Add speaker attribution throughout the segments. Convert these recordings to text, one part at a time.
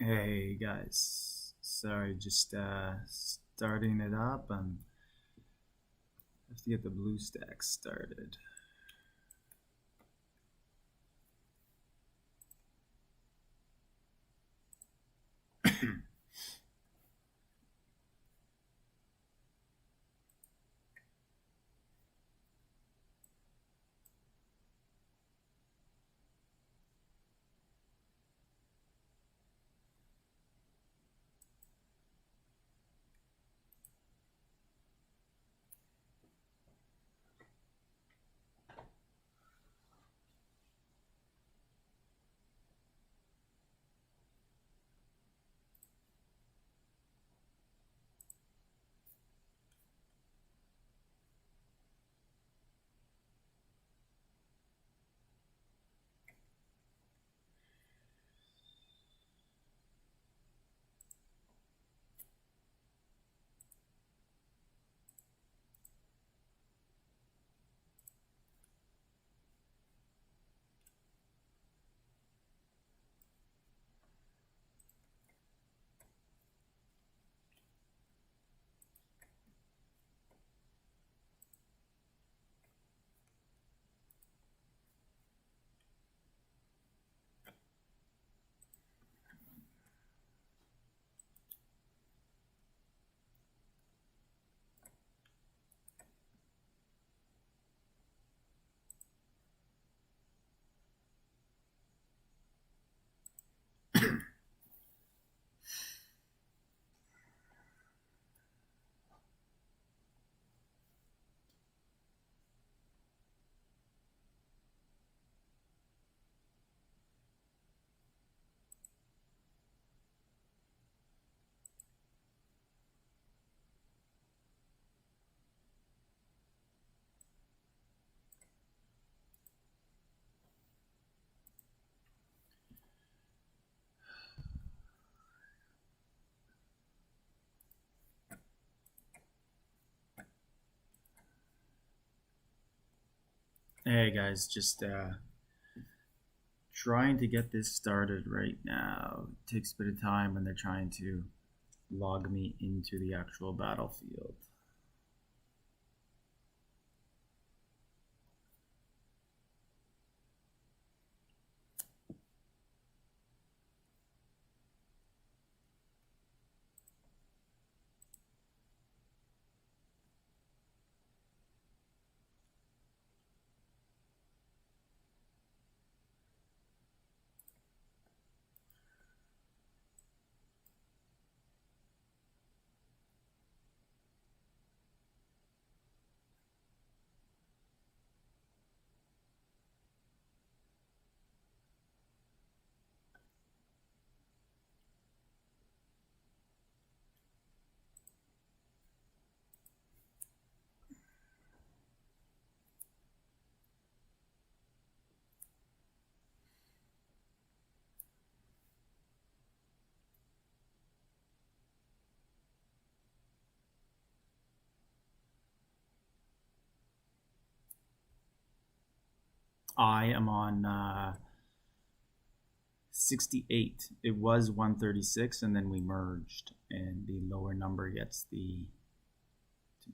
Speaker 1: Hey guys, sorry, just starting it up and have to get the blue stack started. Hey guys, just trying to get this started right now. It takes a bit of time when they're trying to log me into the actual battlefield. I am on 68. It was 136, and then we merged, and the lower number gets to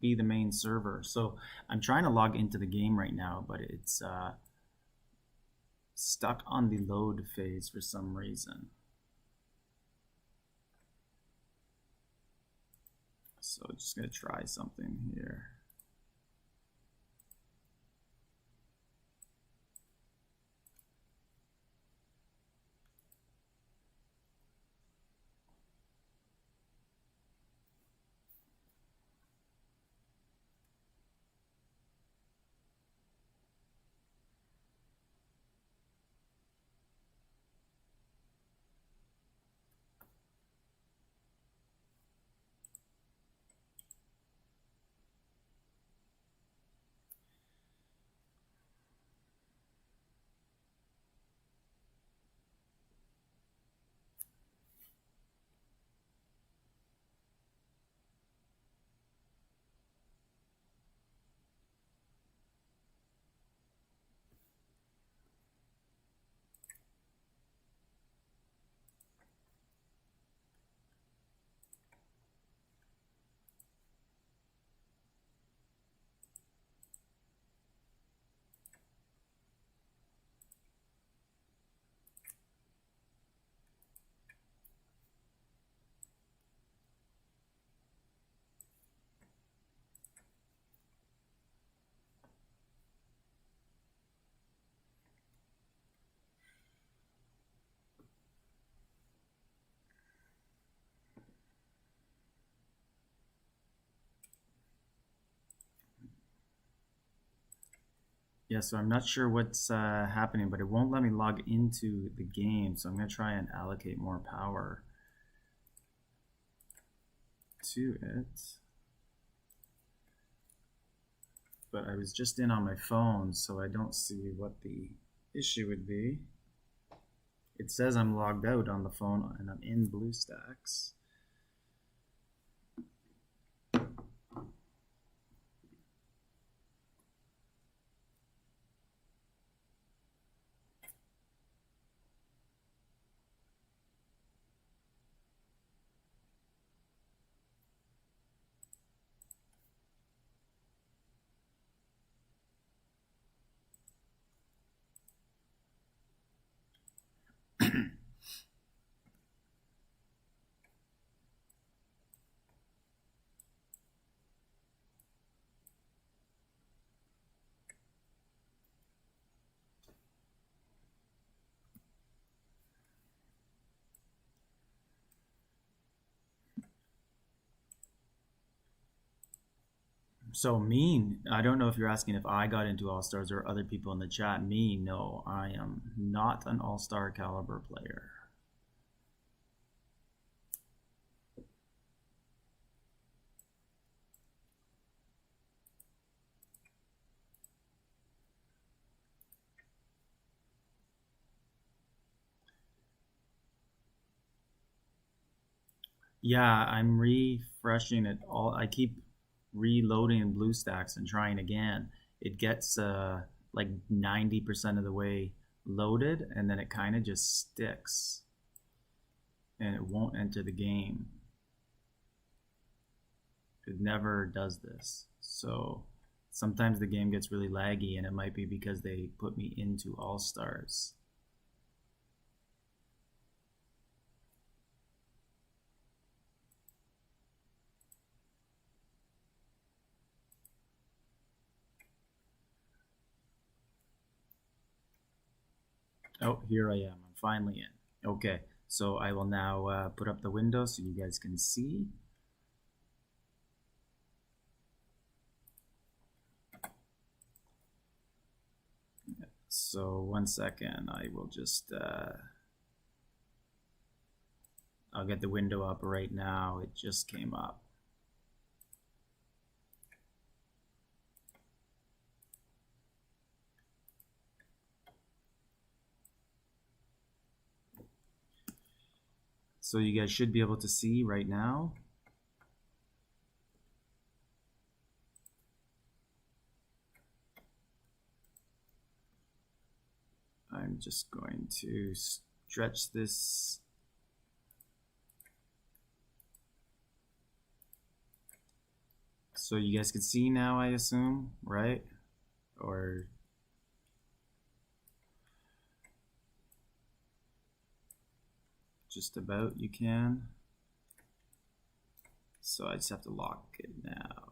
Speaker 1: be the main server. So I'm trying to log into the game right now, but it's stuck on the load phase for some reason. So just gonna try something here. Yeah, so I'm not sure what's happening, but it won't let me log into the game. So I'm going to try and allocate more power to it. But I was just in on my phone, so I don't see what the issue would be. It says I'm logged out on the phone and I'm in BlueStacks. So me, I don't know if you're asking if I got into All Stars or other people in the chat. Me, no, I am not an All Star caliber player. Yeah, I'm refreshing it all. I keep reloading BlueStacks and trying again. It gets like 90% of the way loaded, and then it kind of just sticks, and it won't enter the game. It never does this. So sometimes the game gets really laggy, and it might be because they put me into All Stars. Oh, here I am. I'm finally in. Okay, so I will now put up the window so you guys can see. So 1 second, I will just, I'll get the window up right now. It just came up. So you guys should be able to see right now. I'm just going to stretch this. So you guys can see now, I assume, right? Or just about you can. So I just have to lock it now.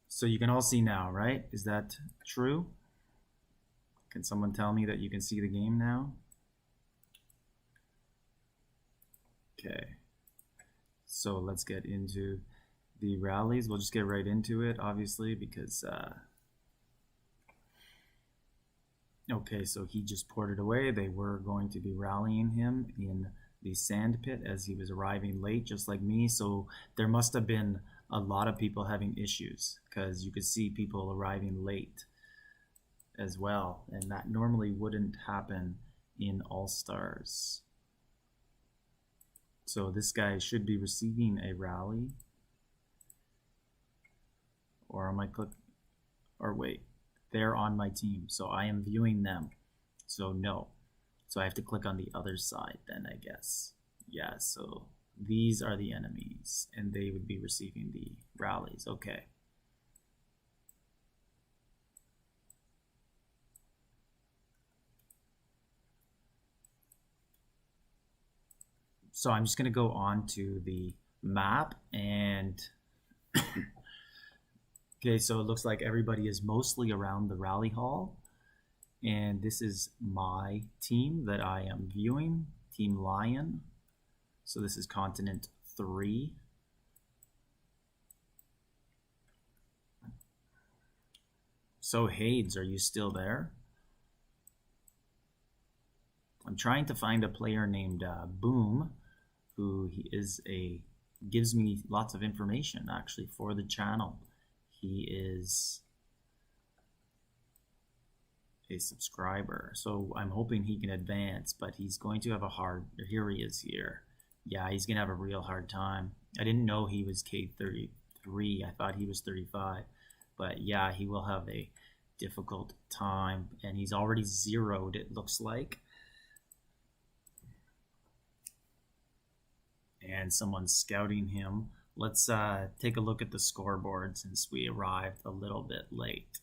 Speaker 1: So you can all see now, right? Is that true? Can someone tell me that you can see the game now? Okay. So let's get into the rallies. We'll just get right into it, obviously, because okay, so he just ported away. They were going to be rallying him in the sand pit as he was arriving late, just like me. So there must have been a lot of people having issues because you could see people arriving late as well. And that normally wouldn't happen in All Stars. So this guy should be receiving a rally. Or am I click? Or wait, they're on my team, so I am viewing them. So no. So I have to click on the other side then, I guess. Yeah, so these are the enemies, and they would be receiving the rallies. Okay. So I'm just going to go on to the map and okay, so it looks like everybody is mostly around the rally hall, and this is my team that I am viewing, Team Lion. So this is continent 3. So Hades, are you still there? I'm trying to find a player named Boom, who gives me lots of information actually for the channel. He is a subscriber, so I'm hoping he can advance, but he's going to have a hard, here he is here. Yeah, he's gonna have a real hard time. I didn't know he was K33, I thought he was 35, but yeah, he will have a difficult time, and he's already zeroed, it looks like. And someone's scouting him. Let's take a look at the scoreboard since we arrived a little bit late.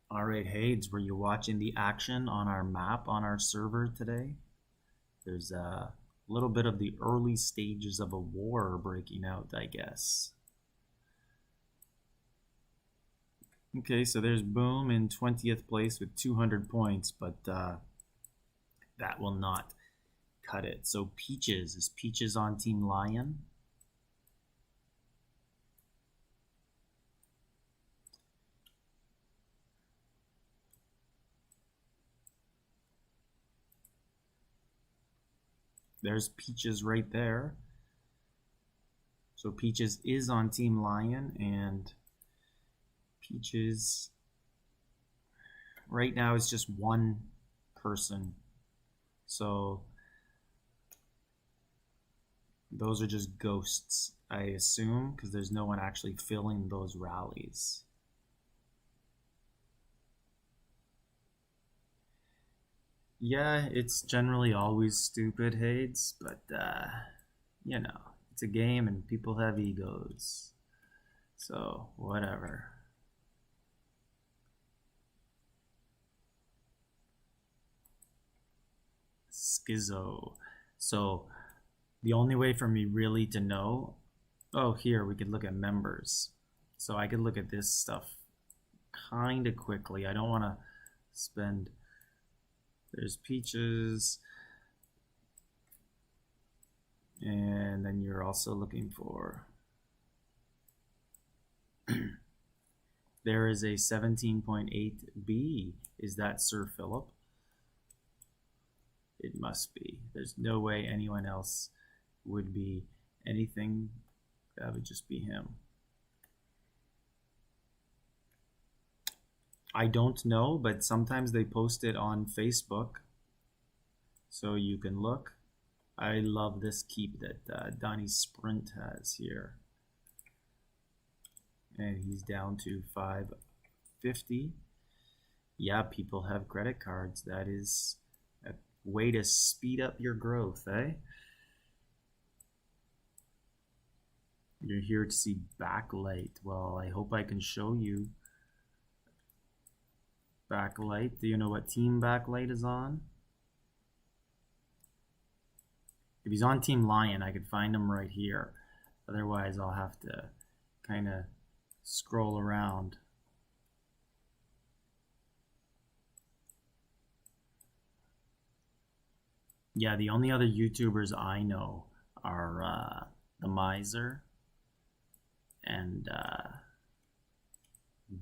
Speaker 1: All right, Hades, were you watching the action on our map on our server today? There's a little bit of the early stages of a war breaking out, I guess. Okay, so there's Boom in 20th place with 200 points, but that will not cut it. So Peaches, is Peaches on Team Lion? There's Peaches right there. So Peaches is on Team Lion, and Peaches right now is just one person. So those are just ghosts, I assume, because there's no one actually filling those rallies. Yeah, it's generally always stupid, Hades, but, you know, it's a game and people have egos. So, whatever. Schizo. So, the only way for me really to know, oh, here, we could look at members. So I could look at this stuff kind of quickly. I don't want to spend... There's Peaches. And then you're also looking for... There is a 17.8B. Is that Sir Philip? It must be. There's no way anyone else would be anything. That would just be him. I don't know, but sometimes they post it on Facebook, so you can look. I love this keep that Donnie Sprint has here. And he's down to 550. Yeah, people have credit cards. That is a way to speed up your growth, eh? You're here to see backlight. Well, I hope I can show you backlight. Do you know what team backlight is on? If he's on Team Lion, I could find him right here. Otherwise, I'll have to kind of scroll around. Yeah, the only other YouTubers I know are the Miser and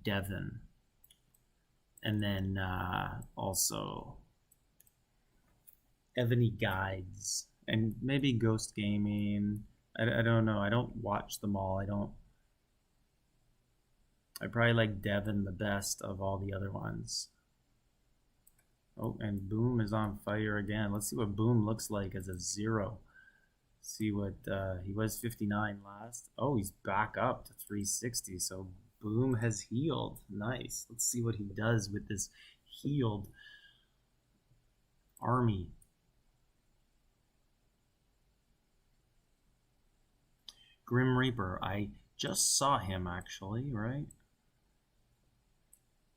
Speaker 1: Devin, and then also Evony Guides, and maybe Ghost Gaming. I don't know. I don't watch them all. I probably like Devin the best of all the other ones. Oh, and Boom is on fire again. Let's see what Boom looks like as a 0. See what he was 59 last. Oh, he's back up to 360. So Boom has healed. Nice. Let's see what he does with this healed army. Grim Reaper. I just saw him actually, right?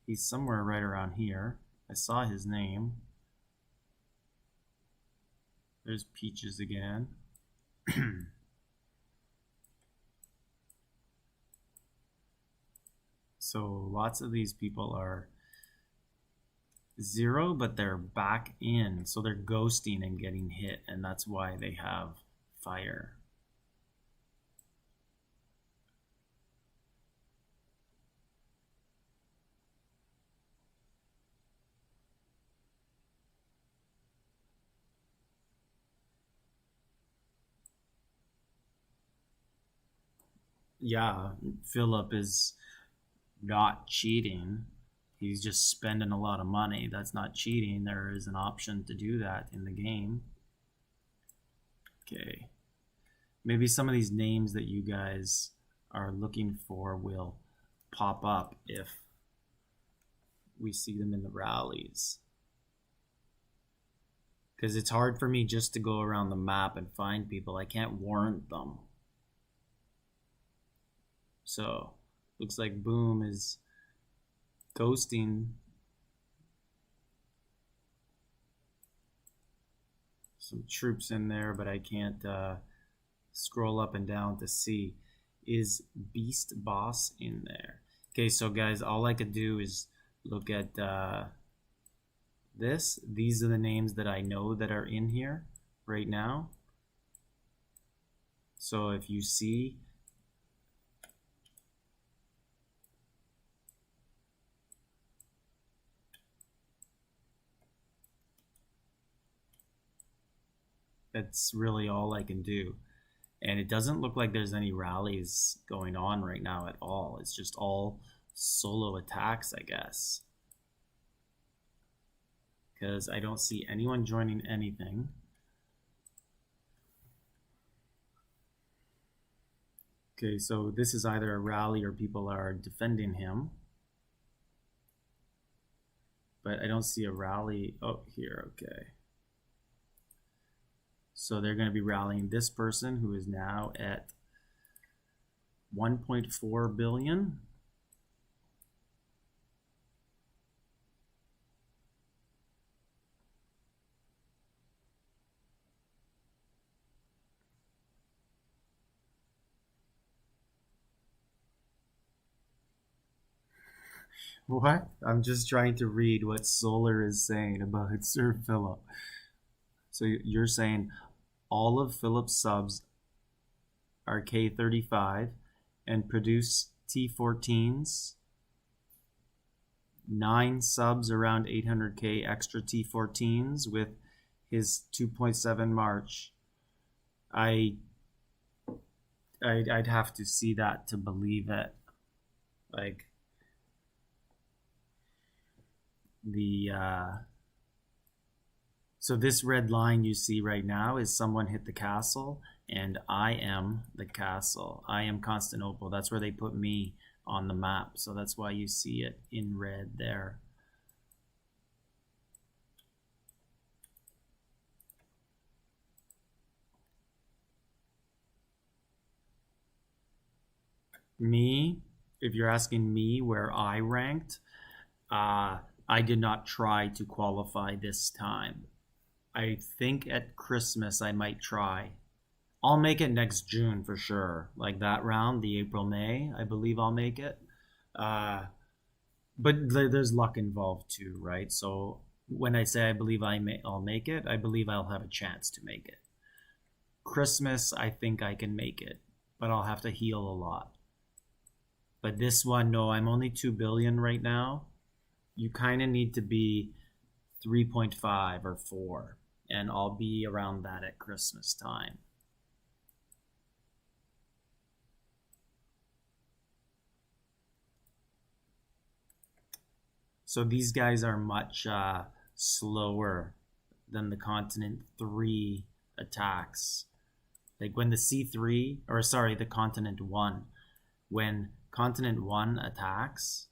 Speaker 1: He's somewhere right around here. I saw his name. There's Peaches again. So lots of these people are 0, but they're back in. So they're ghosting and getting hit, and that's why they have fire. Yeah, Philip is not cheating. He's just spending a lot of money. That's not cheating. There is an option to do that in the game. Okay. Maybe some of these names that you guys are looking for will pop up if we see them in the rallies. Because it's hard for me just to go around the map and find people. I can't warrant them. So, looks like Boom is ghosting some troops in there, but I can't scroll up and down to see. Is Beast Boss in there? Okay, so guys, all I could do is look at this. These are the names that I know that are in here right now. So if you see, that's really all I can do. And it doesn't look like there's any rallies going on right now at all. It's just all solo attacks, I guess. Because I don't see anyone joining anything. Okay, so this is either a rally or people are defending him. But I don't see a rally. Oh, here, okay. So they're going to be rallying this person who is now at 1.4 billion. What? I'm just trying to read what Solar is saying about Sir Philip. So you're saying all of Philip's subs are K35 and produce T14s. 9 subs around 800k extra T14s with his 2.7 March. I'd have to see that to believe it. Like the so this red line you see right now is someone hit the castle, and I am the castle. I am Constantinople. That's where they put me on the map. So that's why you see it in red there. Me, if you're asking me where I ranked, I did not try to qualify this time. I think at Christmas I might try. I'll make it next June for sure. Like that round, the April May, I believe I'll make it. Uh, but there's luck involved too, right? So when I say I believe I'll make it, I believe I'll have a chance to make it. Christmas, I think I can make it, but I'll have to heal a lot. But this one, no, I'm only 2 billion right now. You kind of need to be 3.5 or 4, and I'll be around that at Christmas time. So these guys are much slower than the Continent 3 attacks. Like when the C3, or sorry, the Continent 1, when Continent 1 attacks,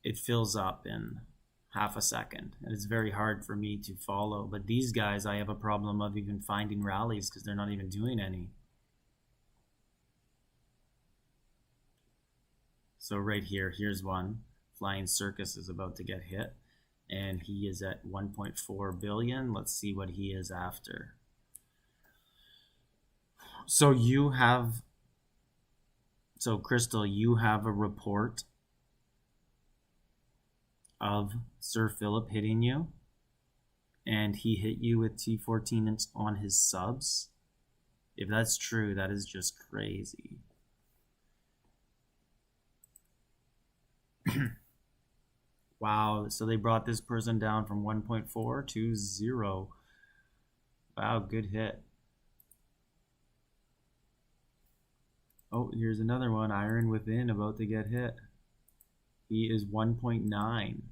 Speaker 1: it fills up in half a second. And it's very hard for me to follow. But these guys, I have a problem of even finding rallies because they're not even doing any. So right here, here's one. Flying Circus is about to get hit. And he is at 1.4 billion. Let's see what he is after. So you have... So Crystal, you have a report of Sir Philip hitting you, and he hit you with T14 on his subs. If that's true, that is just crazy. Wow, so they brought this person down from 1.4 to 0. Wow, good hit. Oh, here's another one. Iron Within about to get hit. He is 1.9.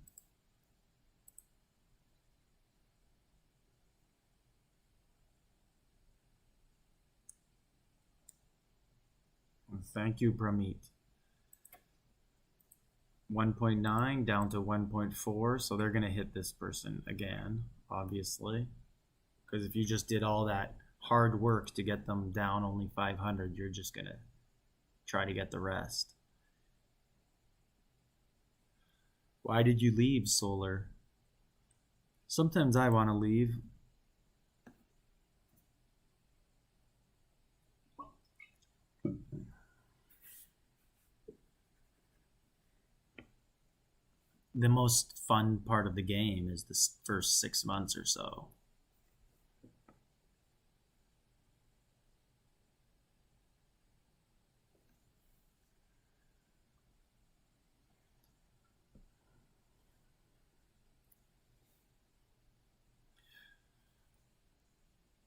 Speaker 1: Thank you, Pramit. 1.9 down to 1.4, so they're going to hit this person again, obviously. Because if you just did all that hard work to get them down only 500, you're just going to try to get the rest. Why did you leave, Solar? Sometimes I want to leave. The most fun part of the game is the first 6 months or so.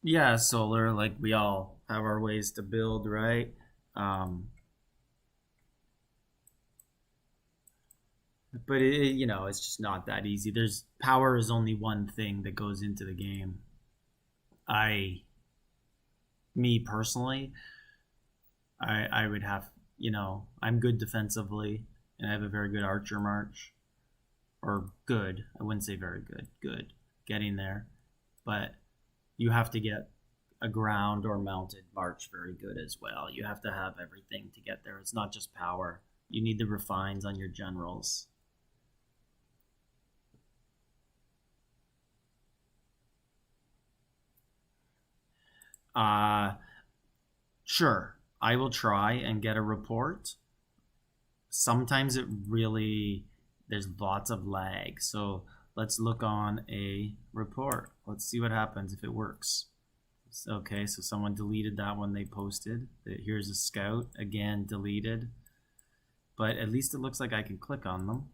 Speaker 1: Yeah, Solar, like we all have our ways to build, right? But it's just not that easy. There's power is only one thing that goes into the game. Me personally, I would have, I'm good defensively, and I have a very good archer march, or good. I wouldn't say very good. Good, getting there, but you have to get a ground or mounted march very good as well. You have to have everything to get there. It's not just power. You need the refines on your generals. Sure, I will try and get a report. Sometimes there's lots of lag. So let's look on a report. Let's see what happens if it works. Okay, so someone deleted that one they posted. Here's a scout, again deleted. But at least it looks like I can click on them.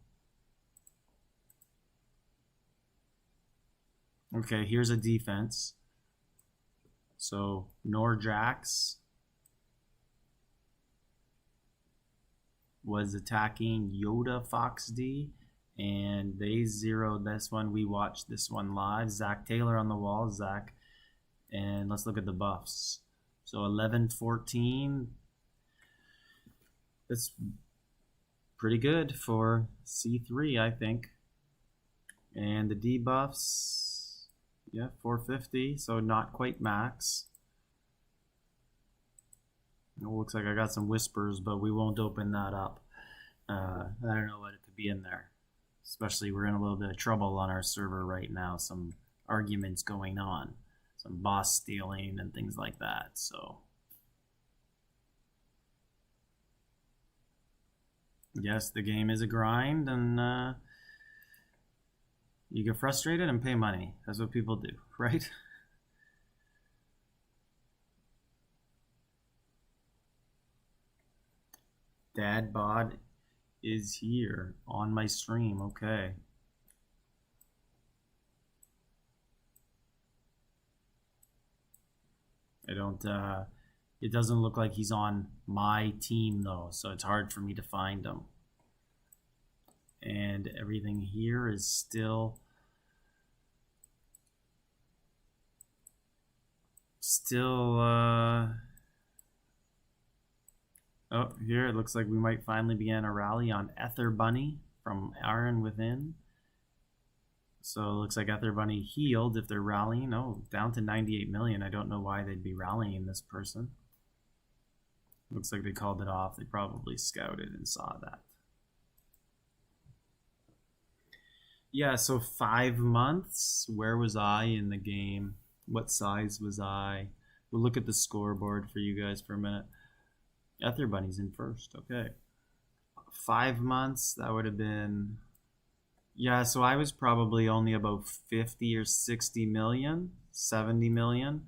Speaker 1: Okay, here's a defense. So Norjax was attacking Yoda Fox D, and they zeroed this one. We watched this one live. Zach Taylor on the wall. Zach. And let's look at the buffs. So 11-14. That's pretty good for C3, I think. And the debuffs, yeah, 450, so not quite max. It looks like I got some whispers, but we won't open that up. I don't know what it could be in there. Especially we're in a little bit of trouble on our server right now. Some arguments going on. Some boss stealing and things like that. So yes, the game is a grind, and you get frustrated and pay money. That's what people do, right? Dad bod is here on my stream. Okay. I don't it doesn't look like he's on my team though, so it's hard for me to find him. And everything here is still oh, here it looks like we might finally begin a rally on Ether Bunny from Iron Within. So it looks like Ether Bunny healed if they're rallying. Oh, down to 98 million. I don't know why they'd be rallying this person. Looks like they called it off. They probably scouted and saw that. Yeah, so 5 months. Where was I in the game? What size was I? We'll look at the scoreboard for you guys for a minute. Ether Bunny's in first. Okay. 5 months, that would have been... Yeah, so I was probably only about 50 or 60 million, 70 million,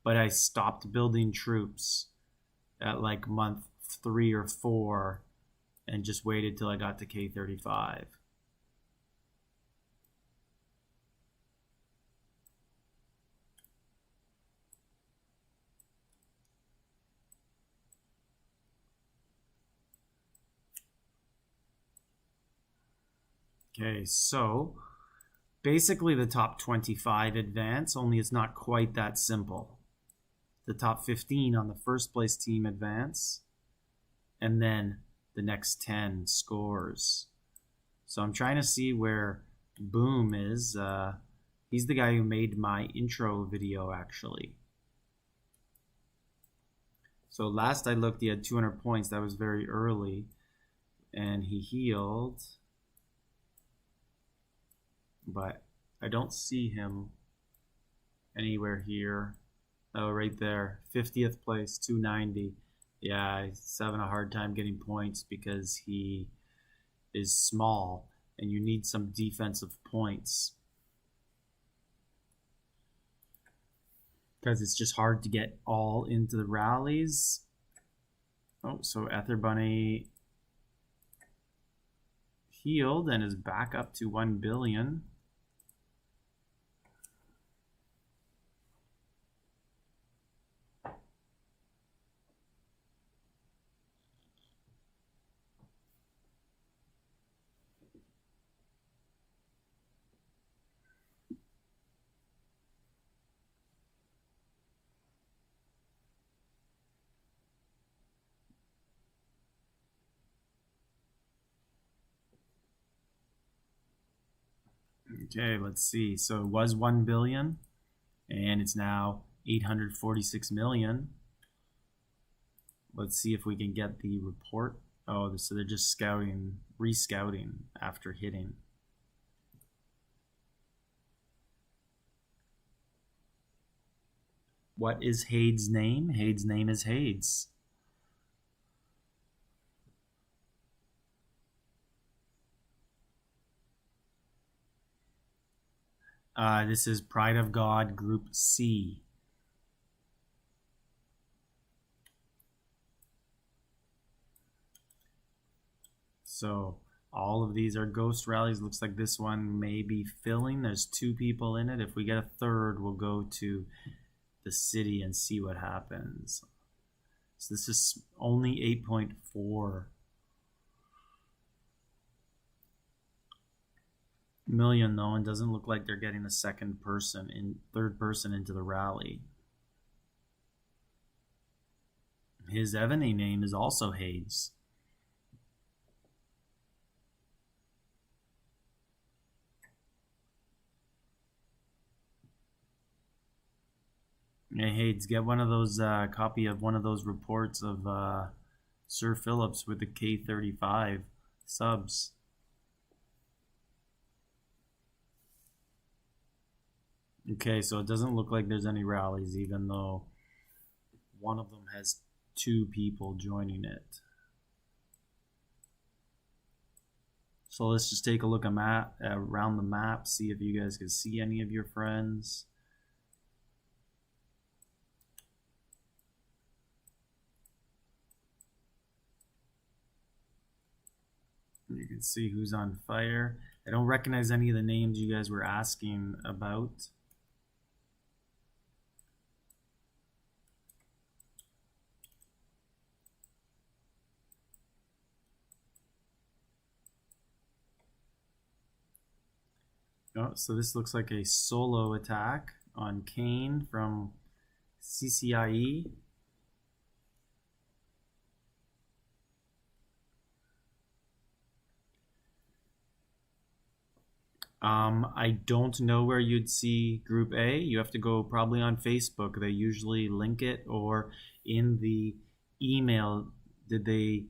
Speaker 1: but I stopped building troops at like month 3 or 4 and just waited till I got to K35. Okay, so basically the top 25 advance, only it's not quite that simple. The top 15 on the first place team advance, and then the next 10 scores. So I'm trying to see where Boom is. He's the guy who made my intro video, actually. So last I looked, he had 200 points. That was very early. And he healed. But I don't see him anywhere here. Oh, right there. 50th place, 290. Yeah, he's having a hard time getting points because he is small and you need some defensive points. Because it's just hard to get all into the rallies. Oh, so Ether Bunny healed and is back up to 1 billion. Okay, let's see. So it was 1 billion and it's now 846 million. Let's see if we can get the report. Oh, so they're just scouting, re-scouting after hitting. What is Hade's name? Hade's name is Hades. This is Pride of God Group C. So all of these are ghost rallies. Looks like this one may be filling. There's 2 people in it. If we get a third, we'll go to the city and see what happens. So this is only 8.4 million though, and doesn't look like they're getting a third person into the rally. His Evony name is also Hades. Hey Hades, get one of those copy of one of those reports of Sir Phillips with the K35 subs. Okay, so it doesn't look like there's any rallies, even though one of them has 2 people joining it. So let's just take a look around the map, see if you guys can see any of your friends. You can see who's on fire. I don't recognize any of the names you guys were asking about. Oh, so this looks like a solo attack on Kane from CCIE. I don't know where you'd see Group A. You have to go probably on Facebook. They usually link it, or in the email. Did they?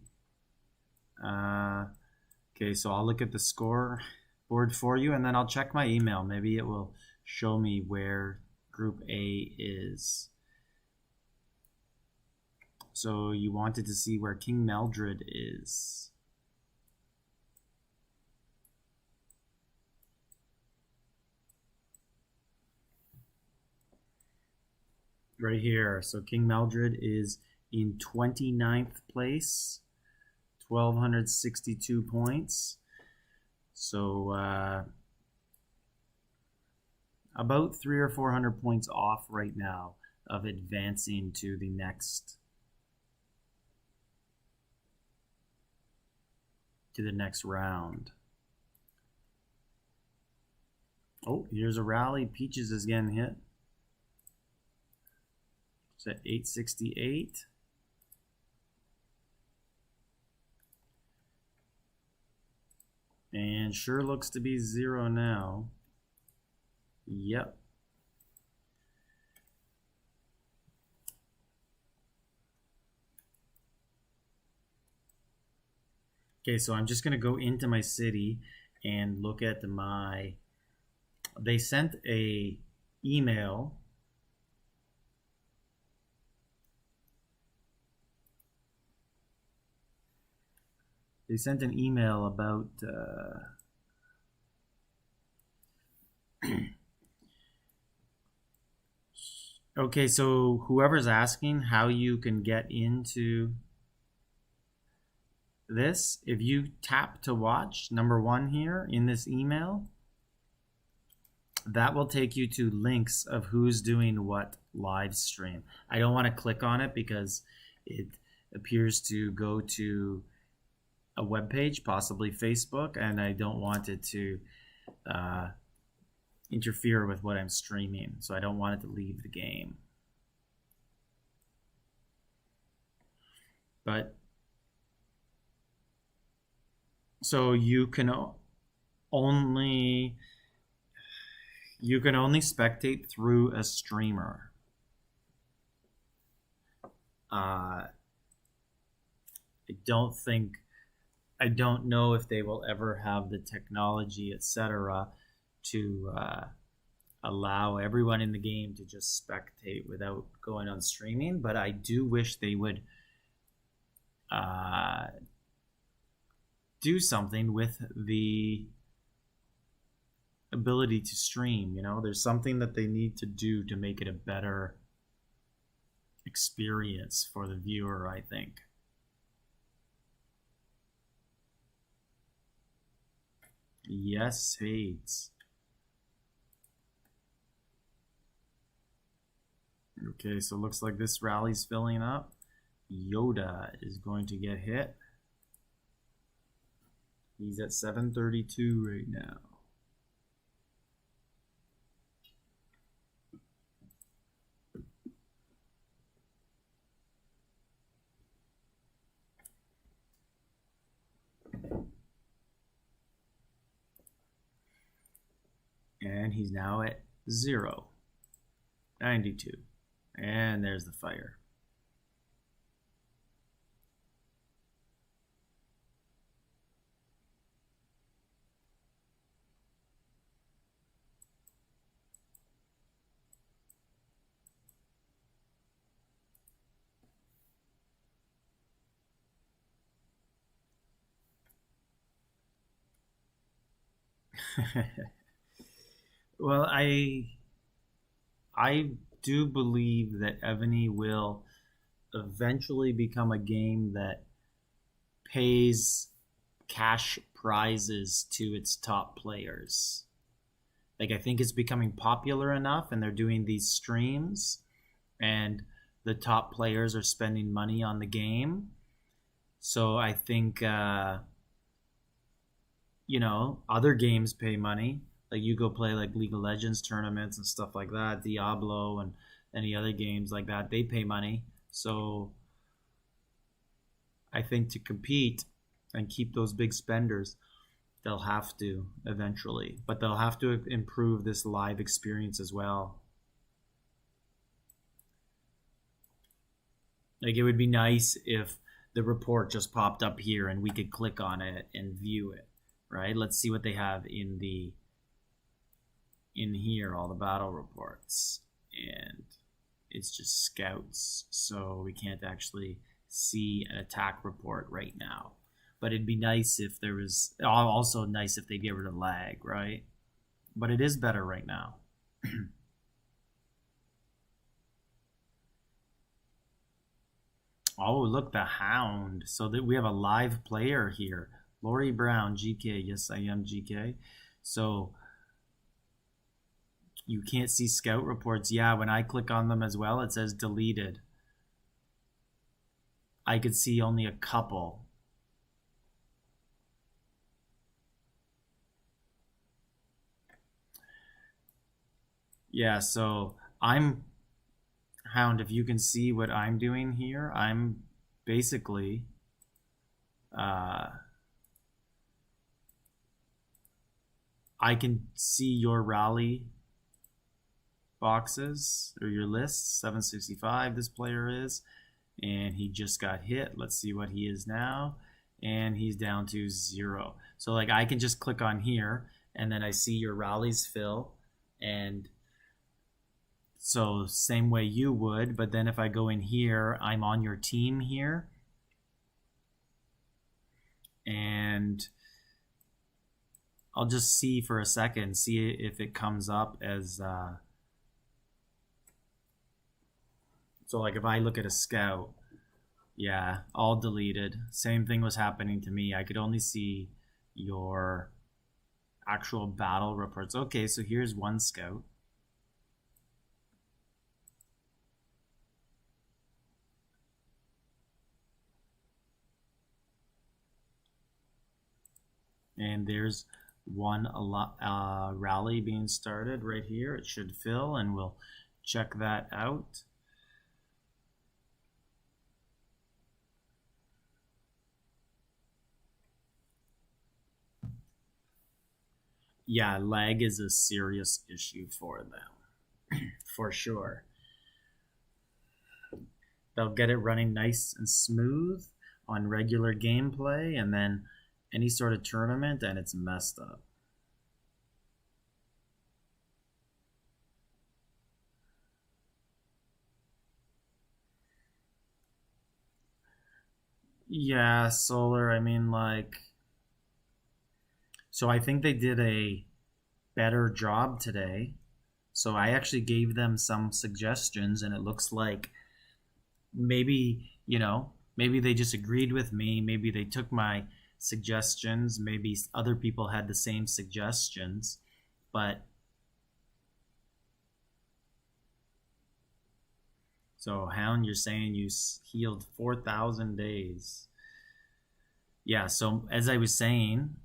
Speaker 1: Okay, so I'll look at the score board for you, and then I'll check my email. Maybe it will show me where Group A is. So you wanted to see where King Meldred is. Right here. So King Meldred is in 29th place, 1,262 points. So about 300 or 400 points off right now of advancing to the next round. Oh, here's a rally. Peaches is getting hit. It's at 868. And sure looks to be 0 now. Yep. Okay, so I'm just going to go into my city and look at my... They sent a email. They sent an email about... Okay, so whoever's asking how you can get into this, if you tap to watch, number 1 here in this email, that will take you to links of who's doing what live stream. I don't want to click on it because it appears to go to a web page, possibly Facebook, and I don't want it to interfere with what I'm streaming, so I don't want it to leave the game. But so you can only spectate through a streamer. I don't know if they will ever have the technology, etc., to allow everyone in the game to just spectate without going on streaming. But I do wish they would do something with the ability to stream. There's something that they need to do to make it a better experience for the viewer, I think. Yes, Hades. Okay, so it looks like this rally's filling up. Yoda is going to get hit. He's at 732 right now. And he's now at 0. 92. And there's the fire. Well, I do believe that Evony will eventually become a game that pays cash prizes to its top players. Like, I think it's becoming popular enough, and they're doing these streams, and the top players are spending money on the game. So I think, other games pay money. Like, you go play like League of Legends tournaments and stuff like that, Diablo and any other games like that, they pay money. So I think to compete and keep those big spenders, they'll have to eventually. But they'll have to improve this live experience as well. Like, it would be nice if the report just popped up here and we could click on it and view it, right? Let's see what they have in here, all the battle reports, and it's just scouts, so we can't actually see an attack report right now. But it'd be nice if there was, also nice if they get rid of lag, right? But it is better right now. Oh, look, the Hound. So that we have a live player here. Lori Brown, GK. Yes, I am GK. So you can't see scout reports. Yeah, when I click on them as well, it says deleted. I could see only a couple. Yeah, so I'm Hound, if you can see what I'm doing here, I'm basically uh, I can see your rally boxes or your lists. 765 this player is, and he just got hit. Let's see what he is now, and he's down to 0. So like I can just click on here and then I see your rallies fill, and so same way you would, but then if I go in here, I'm on your team here, and I'll just see for a second, see if it comes up as so like if I look at a scout, yeah, all deleted. Same thing was happening to me. I could only see your actual battle reports. Okay, so here's one scout. And there's one rally being started right here. It should fill, and we'll check that out. Yeah, lag is a serious issue for them, for sure. They'll get it running nice and smooth on regular gameplay, and then any sort of tournament, and it's messed up. Yeah, Solar, I mean, like, so I think they did a better job today. So I actually gave them some suggestions, and it looks like maybe, maybe they just agreed with me. Maybe they took my suggestions. Maybe other people had the same suggestions. But so, Hound, you're saying you healed 4,000 days. Yeah, so as I was saying,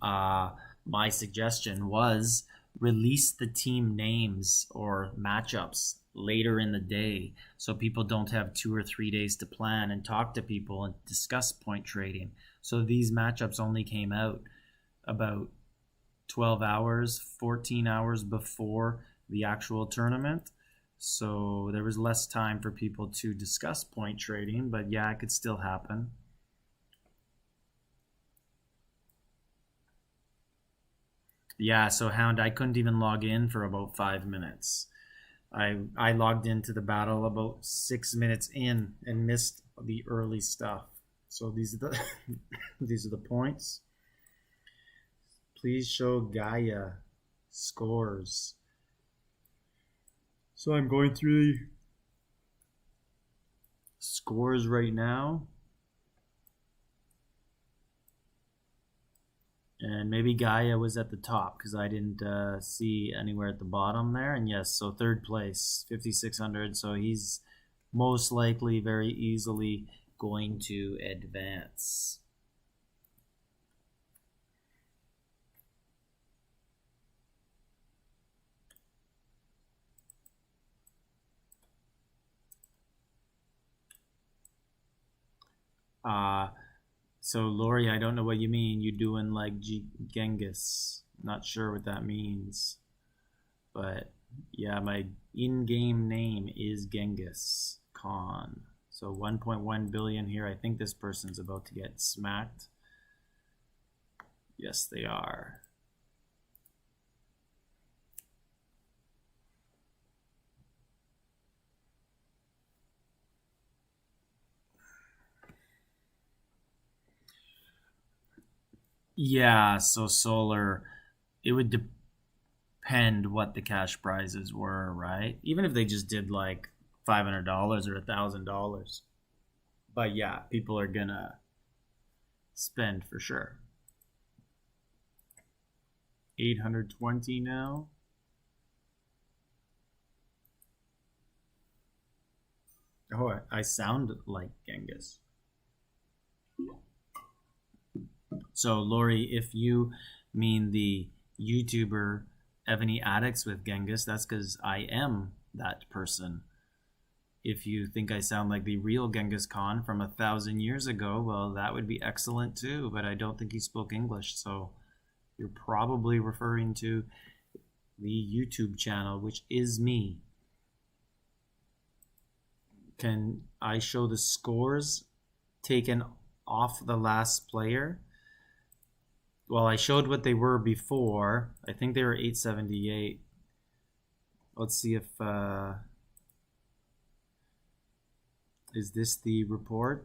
Speaker 1: uh, my suggestion was release the team names or matchups later in the day so people don't have 2 or 3 days to plan and talk to people and discuss point trading. So these matchups only came out about 12 hours, 14 hours before the actual tournament. So there was less time for people to discuss point trading, but yeah, it could still happen. Yeah, so Hound, I couldn't even log in for about 5 minutes. I logged into the battle about 6 minutes in and missed the early stuff. So these are the these are the points. Please show Gaia scores. So I'm going through the scores right now. And maybe Gaia was at the top because I didn't see anywhere at the bottom there. And yes, so third place, 5,600. So he's most likely very easily going to advance. So Lori, I don't know what you mean. You doing like Genghis? Not sure what that means, but yeah, my in-game name is Genghis Khan. So 1.1 billion here. I think this person's about to get smacked. Yes, they are. Yeah, so Solar, it would depend what the cash prizes were, right? Even if they just did like $500 or $1,000. But yeah, people are gonna spend for sure. 820 now. Oh, I sound like Genghis. So, Lori, if you mean the YouTuber Evony addicts with Genghis, that's because I am that person. If you think I sound like the real Genghis Khan from 1,000 years ago, well, that would be excellent too, but I don't think he spoke English, so you're probably referring to the YouTube channel, which is me. Can I show the scores taken off the last player? Well, I showed what they were before. I think they were 878. Let's see if is this the report?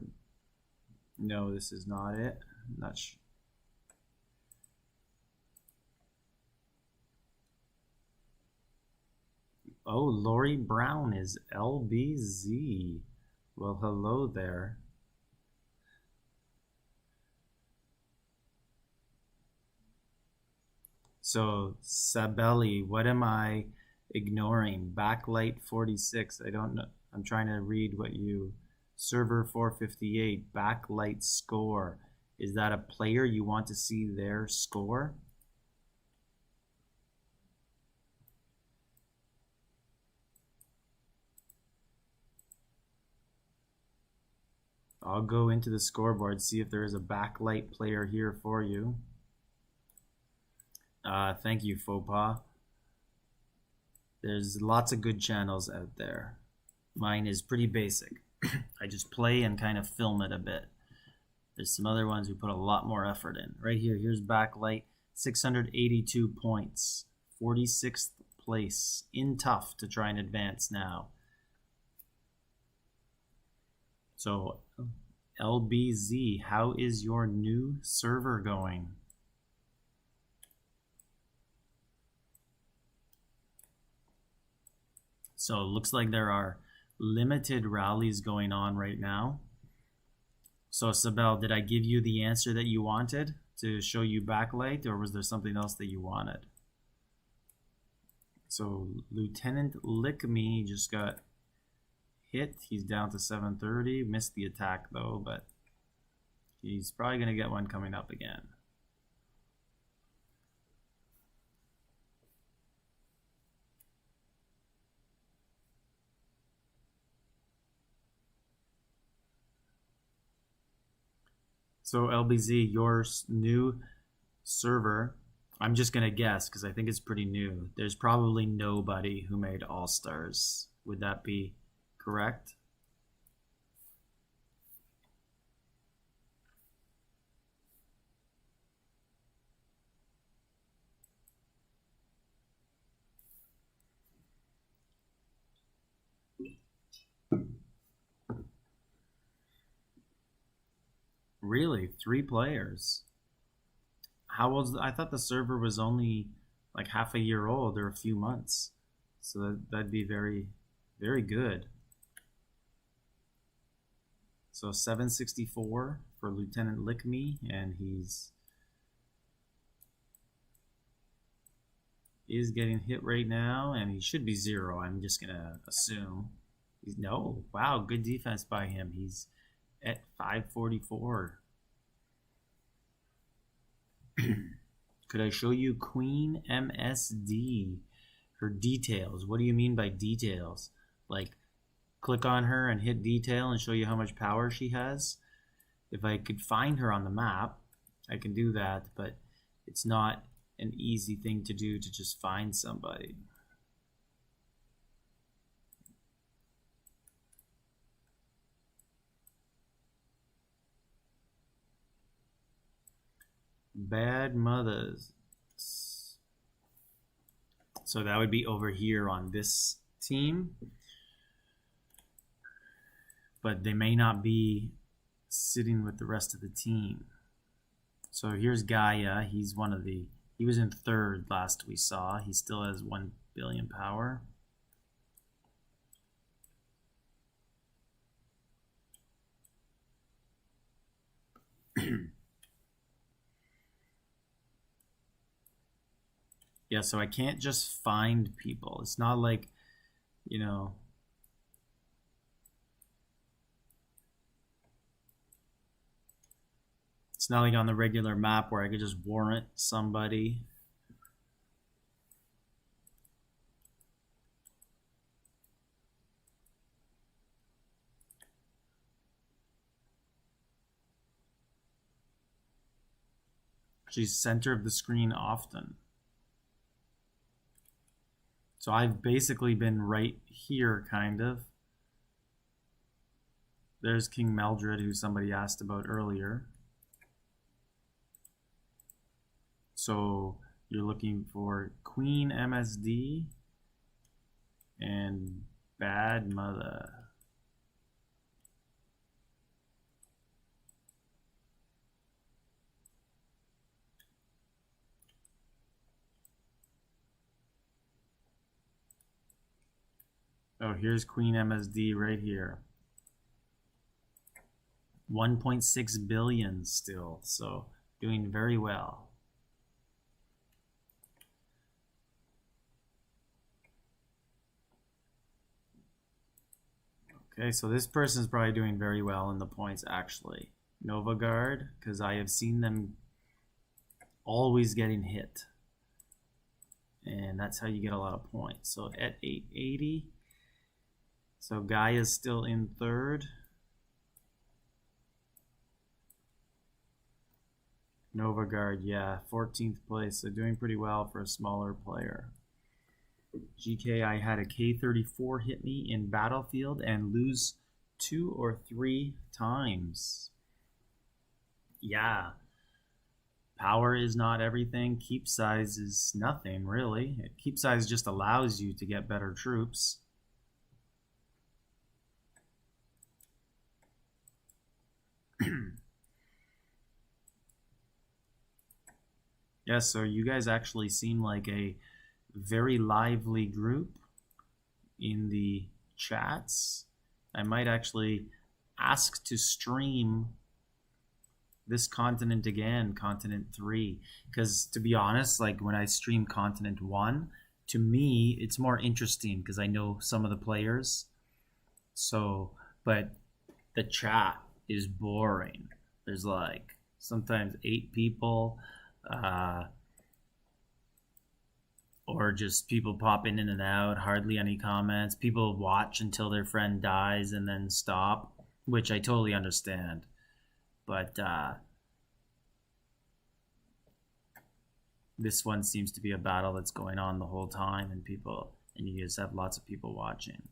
Speaker 1: No, this is not it. I'm not sure. Oh, Lori Brown is LBZ. Well, hello there. So, Sabelli, what am I ignoring? Backlight 46. I don't know. I'm trying to read what you... Server 458, backlight score. Is that a player you want to see their score? I'll go into the scoreboard, see if there is a backlight player here for you. Thank you, Fauxpas. There's lots of good channels out there. Mine is pretty basic. I just play and kind of film it a bit. There's some other ones who put a lot more effort in. Right here, here's backlight, 682 points, 46th place, in tough to try and advance now. So, LBZ, how is your new server going? So it looks like there are limited rallies going on right now. So Sabel, did I give you the answer that you wanted to show you backlight, or was there something else that you wanted? So Lieutenant Lick Me just got hit. He's down to 730. Missed the attack though, but he's probably going to get one coming up again. So LBZ, your new server, I'm just going to guess because I think it's pretty new. There's probably nobody who made All-Stars. Would that be correct? Really? 3 players? How old? I thought the server was only like half a year old or a few months. So that'd be very, very good. So 764 for Lieutenant Lick Me, and he's is getting hit right now, and he should be 0. I'm just gonna assume. No, wow, good defense by him. He's at 544. Could I show you Queen MSD? Her details. What do you mean by details? Like, click on her and hit detail and show you how much power she has? If I could find her on the map, I can do that, but it's not an easy thing to do to just find somebody. Bad mothers. So that would be over here on this team. But they may not be sitting with the rest of the team. So here's Gaia. He's one of the... He was in 3rd last we saw. He still has 1 billion power. Yeah, so I can't just find people. It's not like, you know... It's not like on the regular map where I could just warrant somebody. She's center of the screen often. So I've basically been right here, kind of. There's King Meldred, who somebody asked about earlier. So you're looking for Queen MSD and Bad Mother. Oh, here's Queen MSD right here. 1.6 billion still, so doing very well. Okay, so this person's probably doing very well in the points, actually. Nova Guard, because I have seen them always getting hit. And that's how you get a lot of points. So at 880, so Gaia's still in third. Nova Guard, yeah, 14th place, so doing pretty well for a smaller player. GK, I had a K34 hit me in Battlefield and lose 2 or 3 times. Yeah. Power is not everything. Keep size is nothing, really. Keep size just allows you to get better troops. Yeah, so you guys actually seem like a very lively group in the chats. I might actually ask to stream this continent again, continent 3, because to be honest, like when I stream continent 1, to me it's more interesting because I know some of the players. So, but the chat is boring. There's like sometimes 8 people, or just people popping in and out, hardly any comments. People watch until their friend dies and then stop, which I totally understand. But this one seems to be a battle that's going on the whole time, and you just have lots of people watching.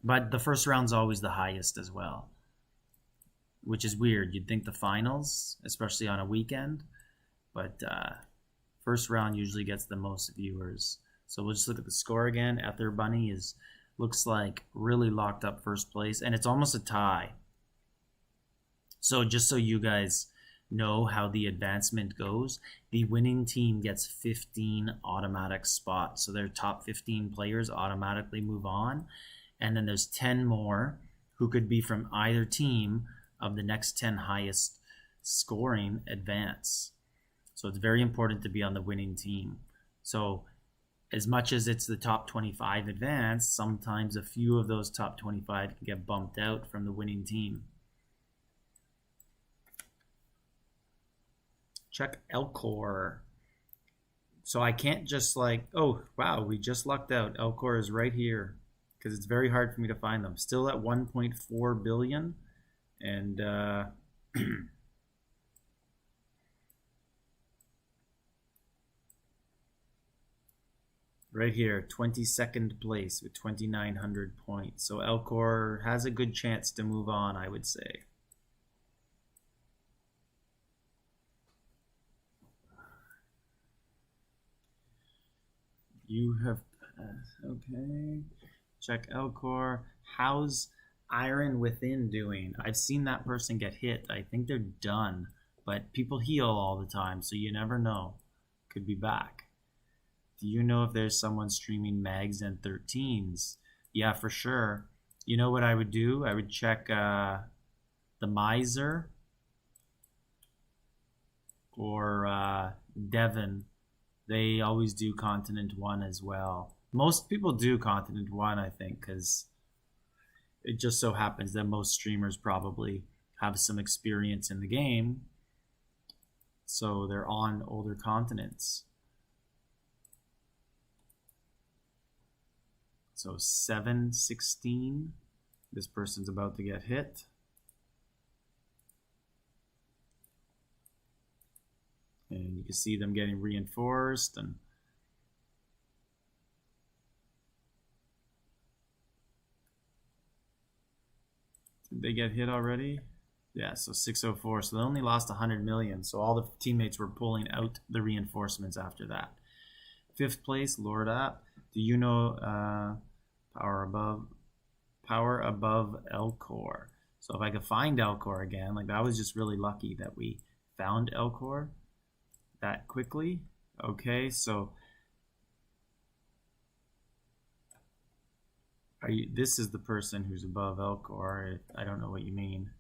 Speaker 1: But the first round's always the highest as well, which is weird. You'd think the finals, especially on a weekend, but first round usually gets the most viewers. So we'll just look at the score again. Ether Bunny looks like really locked up first place, and it's almost a tie. So just so you guys know how the advancement goes, the winning team gets 15 automatic spots. So their top 15 players automatically move on. And then there's 10 more who could be from either team of the next 10 highest scoring advance. So it's very important to be on the winning team. So as much as it's the top 25 advance, sometimes a few of those top 25 can get bumped out from the winning team. Check Elcor. So I can't just like, oh, wow, we just lucked out. Elcor is right here because it's very hard for me to find them. Still at 1.4 billion. And right here, 22nd place with 2,900 points. So Elcor has a good chance to move on, I would say. You have okay. Check Elcor. How's Iron Within doing? I've seen that person get hit. I think they're done, but people heal all the time, so you never know. Could be back. Do you know if there's someone streaming mags and 13s? Yeah, for sure. You know what I would do? I would check the Miser or Devon. They always do Continent 1 as well. Most people do Continent 1, I think, because it just so happens that most streamers probably have some experience in the game. So they're on older continents. So 716. This person's about to get hit. And you can see them getting reinforced. And did they get hit already? Yeah, so 604. So they only lost 100 million. So all the teammates were pulling out the reinforcements after that. 5th place, Lord App. Do you know Power Above Elcor? So if I could find Elcor again, like that was just really lucky that we found Elcor that quickly. Okay, so this is the person who's above Elcor. I don't know what you mean.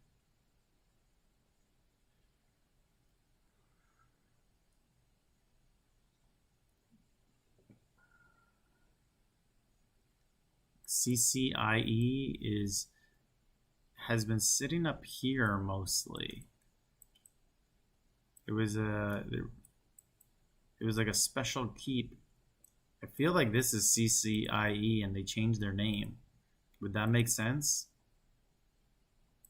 Speaker 1: CCIE has been sitting up here mostly. It was like a special keep. I feel like this is CCIE and they changed their name. Would that make sense?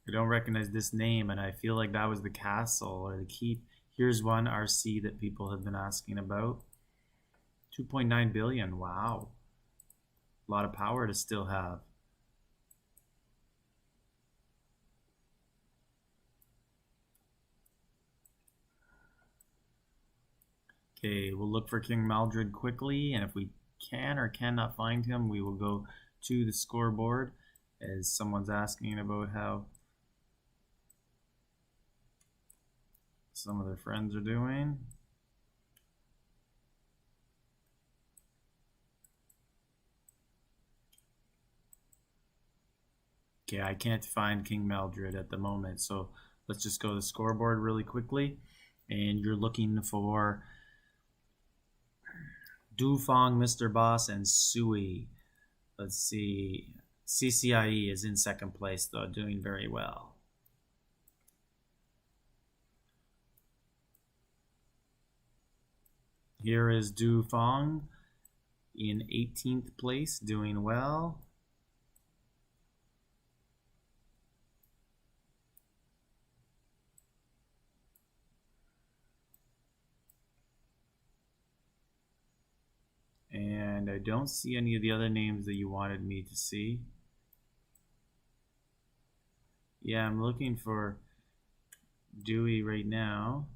Speaker 1: I don't recognize this name, and I feel like that was the castle or the keep. Here's one RC that people have been asking about. 2.9 billion. Wow. A lot of power to still have. Okay, we'll look for King Maldred quickly, and if we can or cannot find him, we will go to the scoreboard as someone's asking about how some of their friends are doing. Okay, I can't find King Maldred at the moment, so let's just go to the scoreboard really quickly. And you're looking for Dufong, Mr. Boss, and Sui. Let's see. CCIE is in 2nd place, though, doing very well. Here is Dufong in 18th place, doing well. And I don't see any of the other names that you wanted me to see. Yeah, I'm looking for Dewey right now.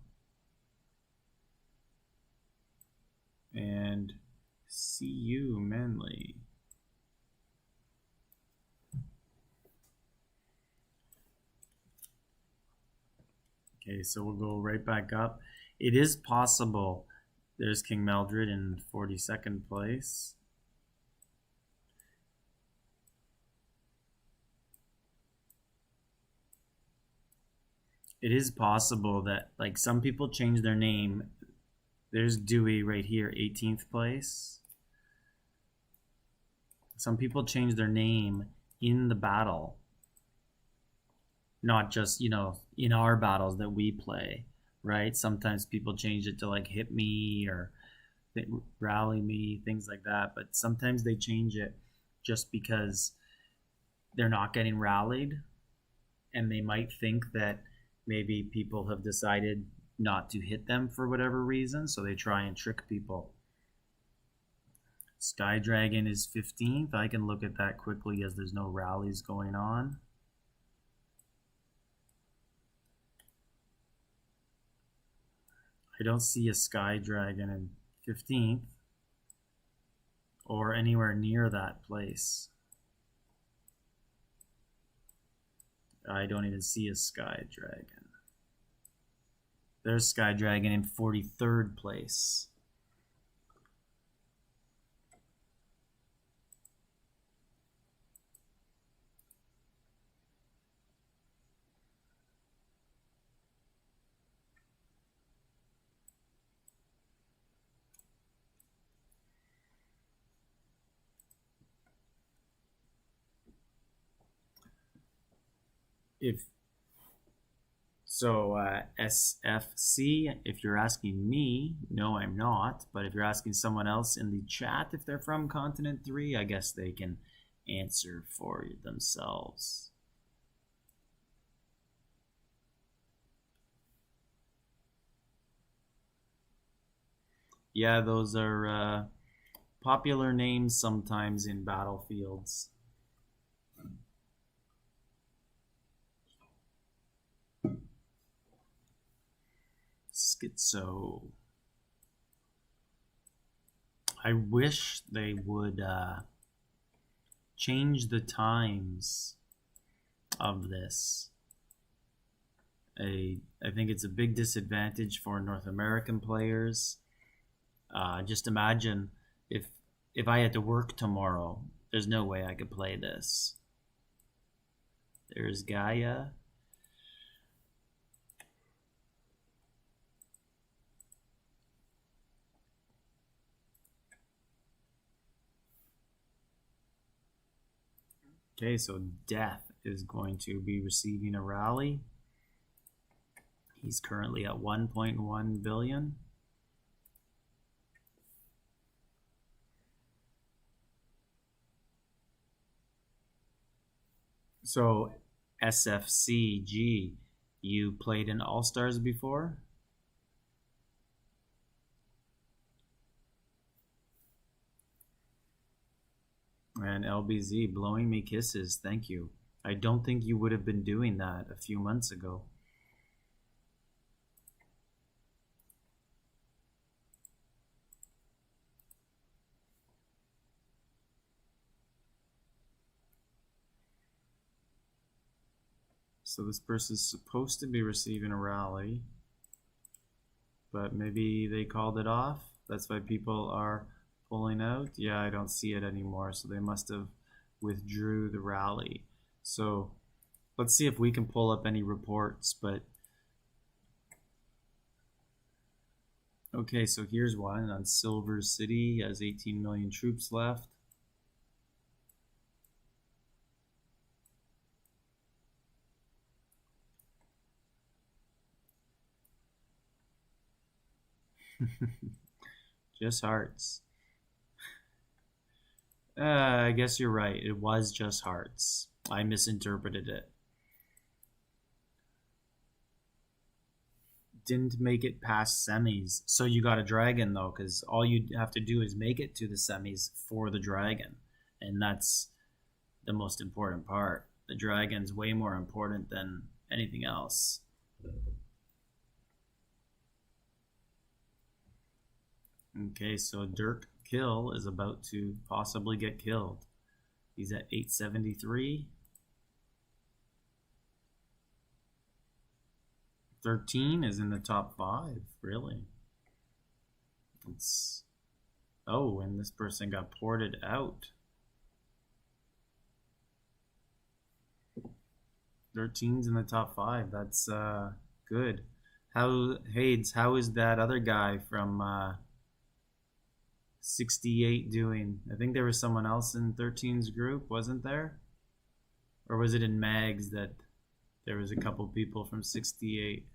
Speaker 1: And CU Manly. Okay, so we'll go right back up. It is possible. There's King Maldred in 42nd place. It is possible that like some people change their name. There's Dewey right here, 18th place. Some people change their name in the battle. Not just, you know, in our battles that we play, right? Sometimes people change it to like hit me or rally me, things like that. But sometimes they change it just because they're not getting rallied, and they might think that maybe people have decided not to hit them for whatever reason, so they try and trick people. Sky Dragon is 15th. I can look at that quickly as there's no rallies going on. I don't see a Sky Dragon in 15th or anywhere near that place. I don't even see a Sky Dragon. There's Sky Dragon in 43rd place. SFC, if you're asking me, no, I'm not. But if you're asking someone else in the chat if they're from Continent 3, I guess they can answer for themselves. Yeah, those are popular names sometimes in battlefields. Schizo. I wish they would change the times of this. I think it's a big disadvantage for North American players. Just imagine if if I had to work tomorrow, there's no way I could play this. There's Gaia. Okay, so Death is going to be receiving a rally. He's currently at 1.1 billion. So SFCG, you played in All Stars before? And LBZ, blowing me kisses, thank you. I don't think you would have been doing that a few months ago. So this person's supposed to be receiving a rally, but maybe they called it off. That's why people are pulling out. Yeah, I don't see it anymore, so they must have withdrew the rally. So let's see if we can pull up any reports. But okay, so here's one on Silver City. Has 18 million troops left. Just hearts. I guess you're right. It was just hearts. I misinterpreted it. Didn't make it past semis. So you got a dragon though, because all you have to do is make it to the semis for the dragon. And that's the most important part. The dragon's way more important than anything else. Okay, so Dirk Kill is about to possibly get killed. He's at 873. 13 is in the top 5, really. It's oh, and this person got ported out. 13's in the top 5. That's good. How Hades, how is that other guy from 68 doing? I think there was someone else in 13's group, wasn't there? Or was it in Mags that there was a couple people from 68?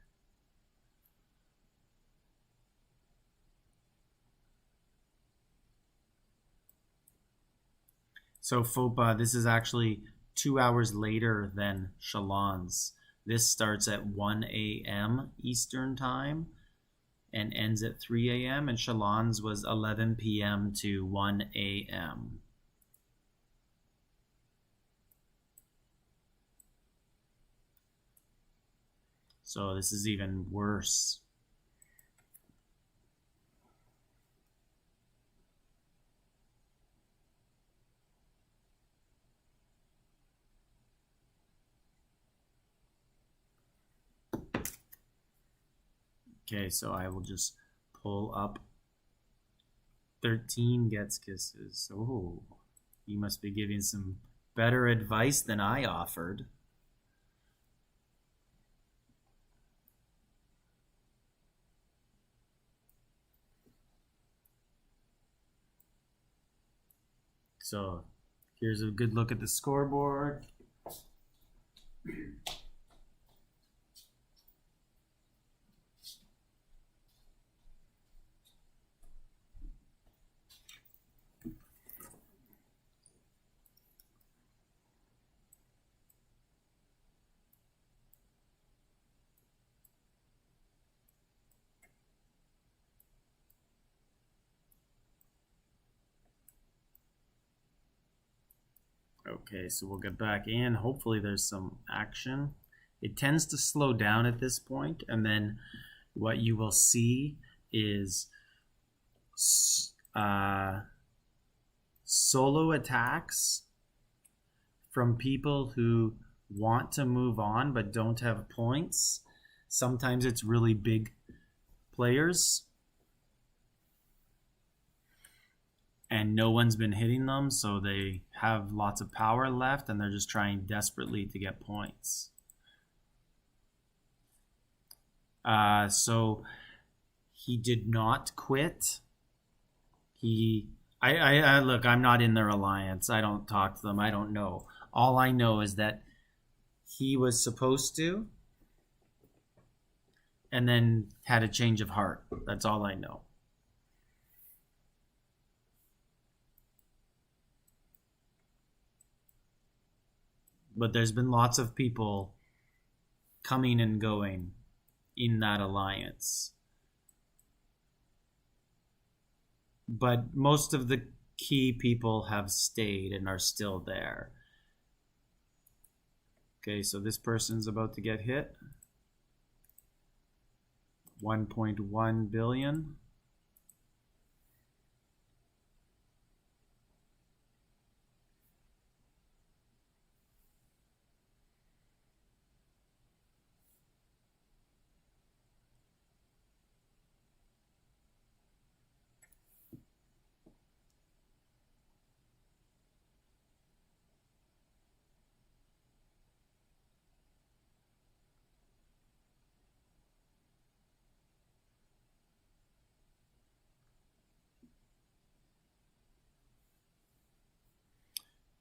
Speaker 1: So FOPA, this is actually 2 hours later than Chalons. This starts at 1 a.m. Eastern time and ends at 3 a.m. and Chalons was 11 p.m. to 1 a.m. So this is even worse. Okay, so I will just pull up. 13 gets kisses. Oh, you must be giving some better advice than I offered. So here's a good look at the scoreboard. Okay, so we'll get back in. Hopefully there's some action. It tends to slow down at this point, and then what you will see is solo attacks from people who want to move on but don't have points. Sometimes it's really big players and no one's been hitting them, so they have lots of power left and they're just trying desperately to get points. So he did not quit. I look, I'm not in their alliance. I don't talk to them. I don't know. All I know is that he was supposed to and then had a change of heart. That's all I know. But there's been lots of people coming and going in that alliance. But most of the key people have stayed and are still there. Okay, so this person's about to get hit. 1.1 billion.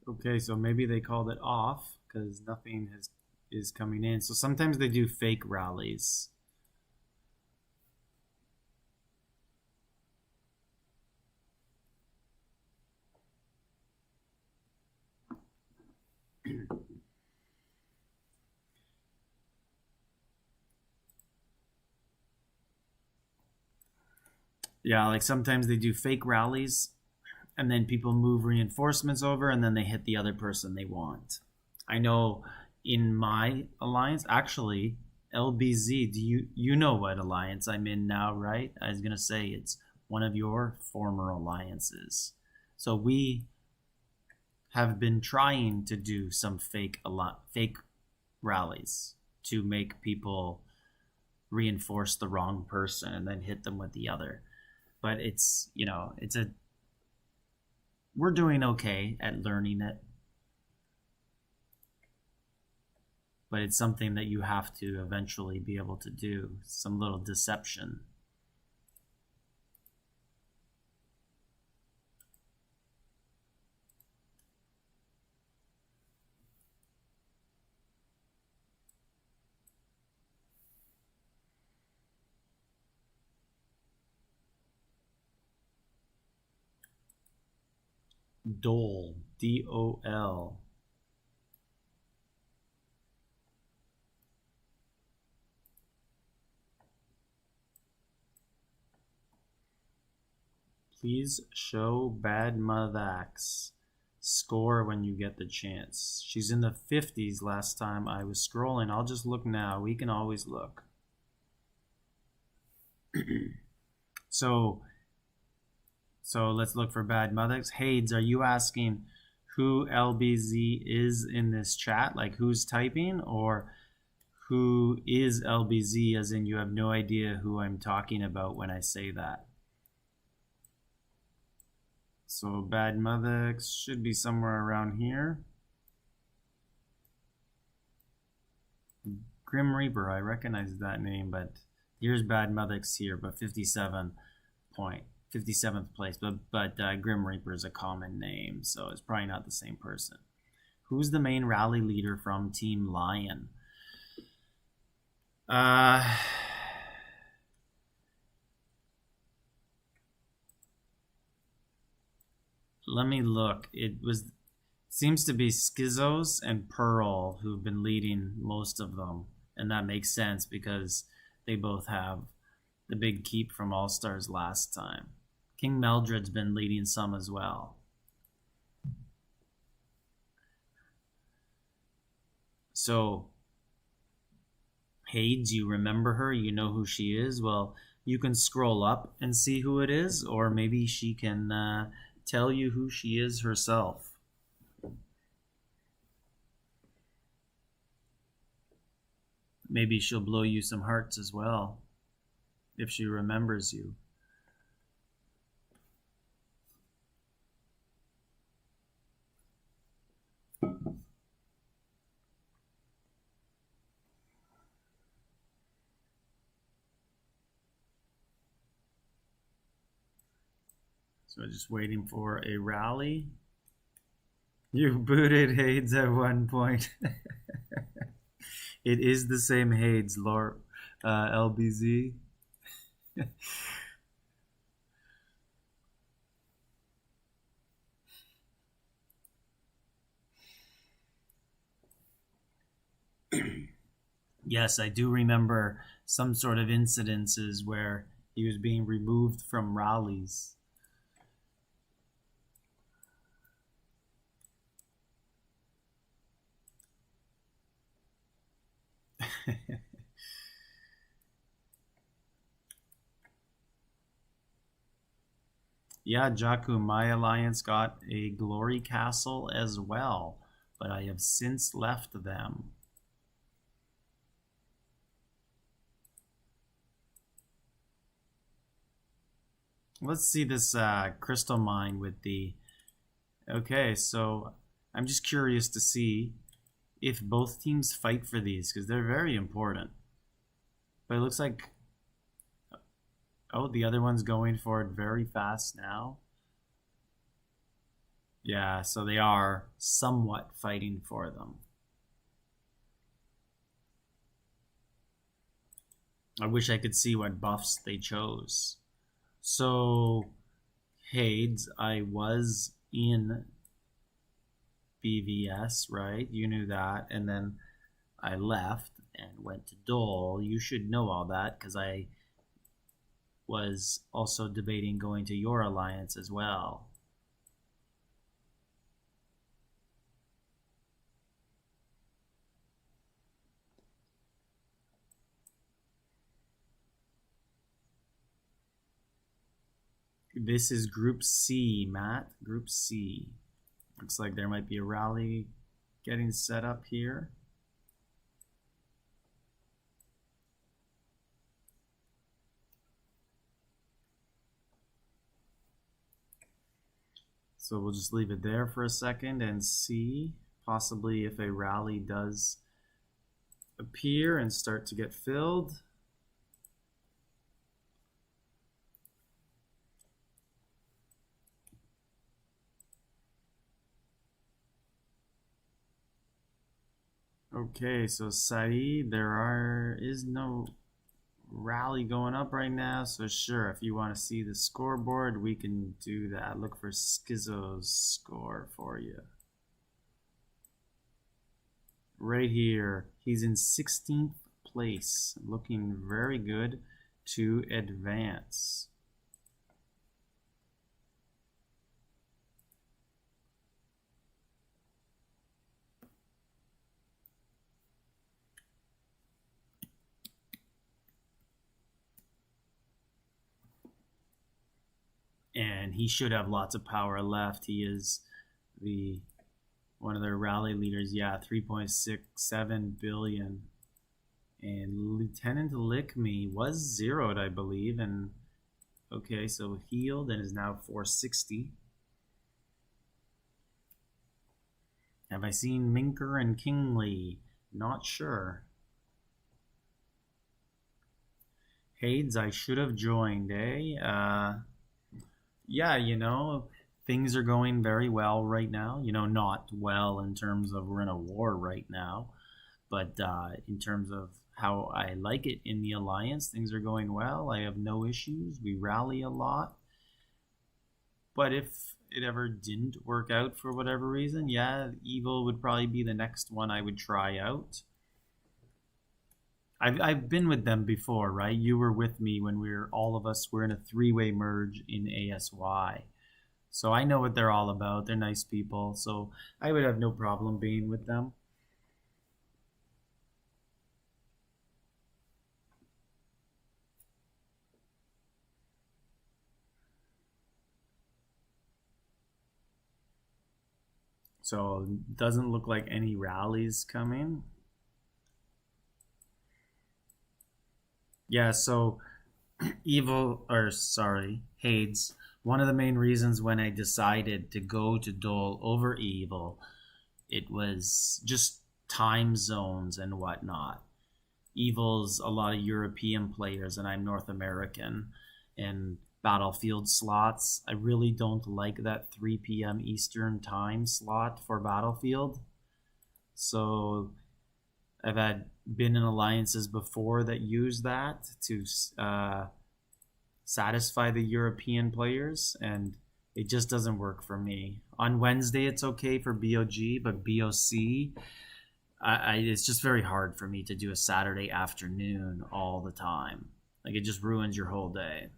Speaker 1: Okay, so maybe they called it off because nothing is coming in. So sometimes they do fake rallies. Yeah, like sometimes they do fake rallies and then people move reinforcements over and then they hit the other person they want. I know in my alliance, actually, LBZ, you know what alliance I'm in now, right? I was going to say it's one of your former alliances. So we have been trying to do some fake rallies to make people reinforce the wrong person and then hit them with the other. But it's, we're doing okay at learning it. But it's something that you have to eventually be able to do, some little deception. Dole, D-O-L. Please show Bad Mothax score when you get the chance. She's in the 50s last time I was scrolling. I'll just look now. We can always look. So let's look for Bad Mothax. Hades, are you asking who LBZ is in this chat? Like who's typing, or who is LBZ as in you have no idea who I'm talking about when I say that? So Bad Mothax should be somewhere around here. Grim Reaper, I recognize that name, but here's Bad Mothax here, but 57th place. But Grim Reaper is a common name, so it's probably not the same person. Who's the main rally leader from Team Lion? Let me look. Seems to be Schizos and Pearl who've been leading most of them, and that makes sense because they both have the big keep from All Stars last time. King Meldred's been leading some as well. So, hey, do you remember her? You know who she is? Well, you can scroll up and see who it is, or maybe she can tell you who she is herself. Maybe she'll blow you some hearts as well, if she remembers you. So just waiting for a rally. You booted Hades at one point. It is the same Hades, LBZ. Yes, I do remember some sort of incidences where he was being removed from rallies. Yeah, Jakku, my alliance got a glory castle as well, but I have since left them. Let's see this crystal mine with the... Okay, so I'm just curious to see if both teams fight for these, because they're very important. But it looks like... Oh, the other one's going for it very fast now. Yeah, so they are somewhat fighting for them. I wish I could see what buffs they chose. So, Hades, I was in BVS, right? You knew that. And then I left and went to Dole. You should know all that because I was also debating going to your alliance as well. This is Group C, Matt. Group C. Looks like there might be a rally getting set up here. So we'll just leave it there for a second and see possibly if a rally does appear and start to get filled. Okay, so Saeed, is no rally going up right now, so sure, if you want to see the scoreboard, we can do that. Look for Schizo's score for you. Right here, he's in 16th place, looking very good to advance. And he should have lots of power left. He is one of their rally leaders. Yeah, 3.67 billion. And Lieutenant Lick Me was zeroed, I believe. And okay, so healed and is now 460. Have I seen Minker and Kingley? Not sure. Hades, I should have joined, eh? Yeah, things are going very well right now. Not well in terms of we're in a war right now, but in terms of how I like it in the alliance, things are going well. I have no issues. We rally a lot. But if it ever didn't work out for whatever reason, yeah, Evil would probably be the next one I would try out. I've been with them before, right? You were with me when all of us were in a three-way merge in ASY. So I know what they're all about. They're nice people. So I would have no problem being with them. So doesn't look like any rallies coming. Yeah, so Hades, one of the main reasons when I decided to go to Dole over Evil, it was just time zones and whatnot. Evil's a lot of European players, and I'm North American. And Battlefield slots, I really don't like that 3 p.m. Eastern time slot for Battlefield. So I've been in alliances before that use that to satisfy the European players, and it just doesn't work for me. On Wednesday, it's okay for BOG, but BOC, it's just very hard for me to do a Saturday afternoon all the time. Like, it just ruins your whole day.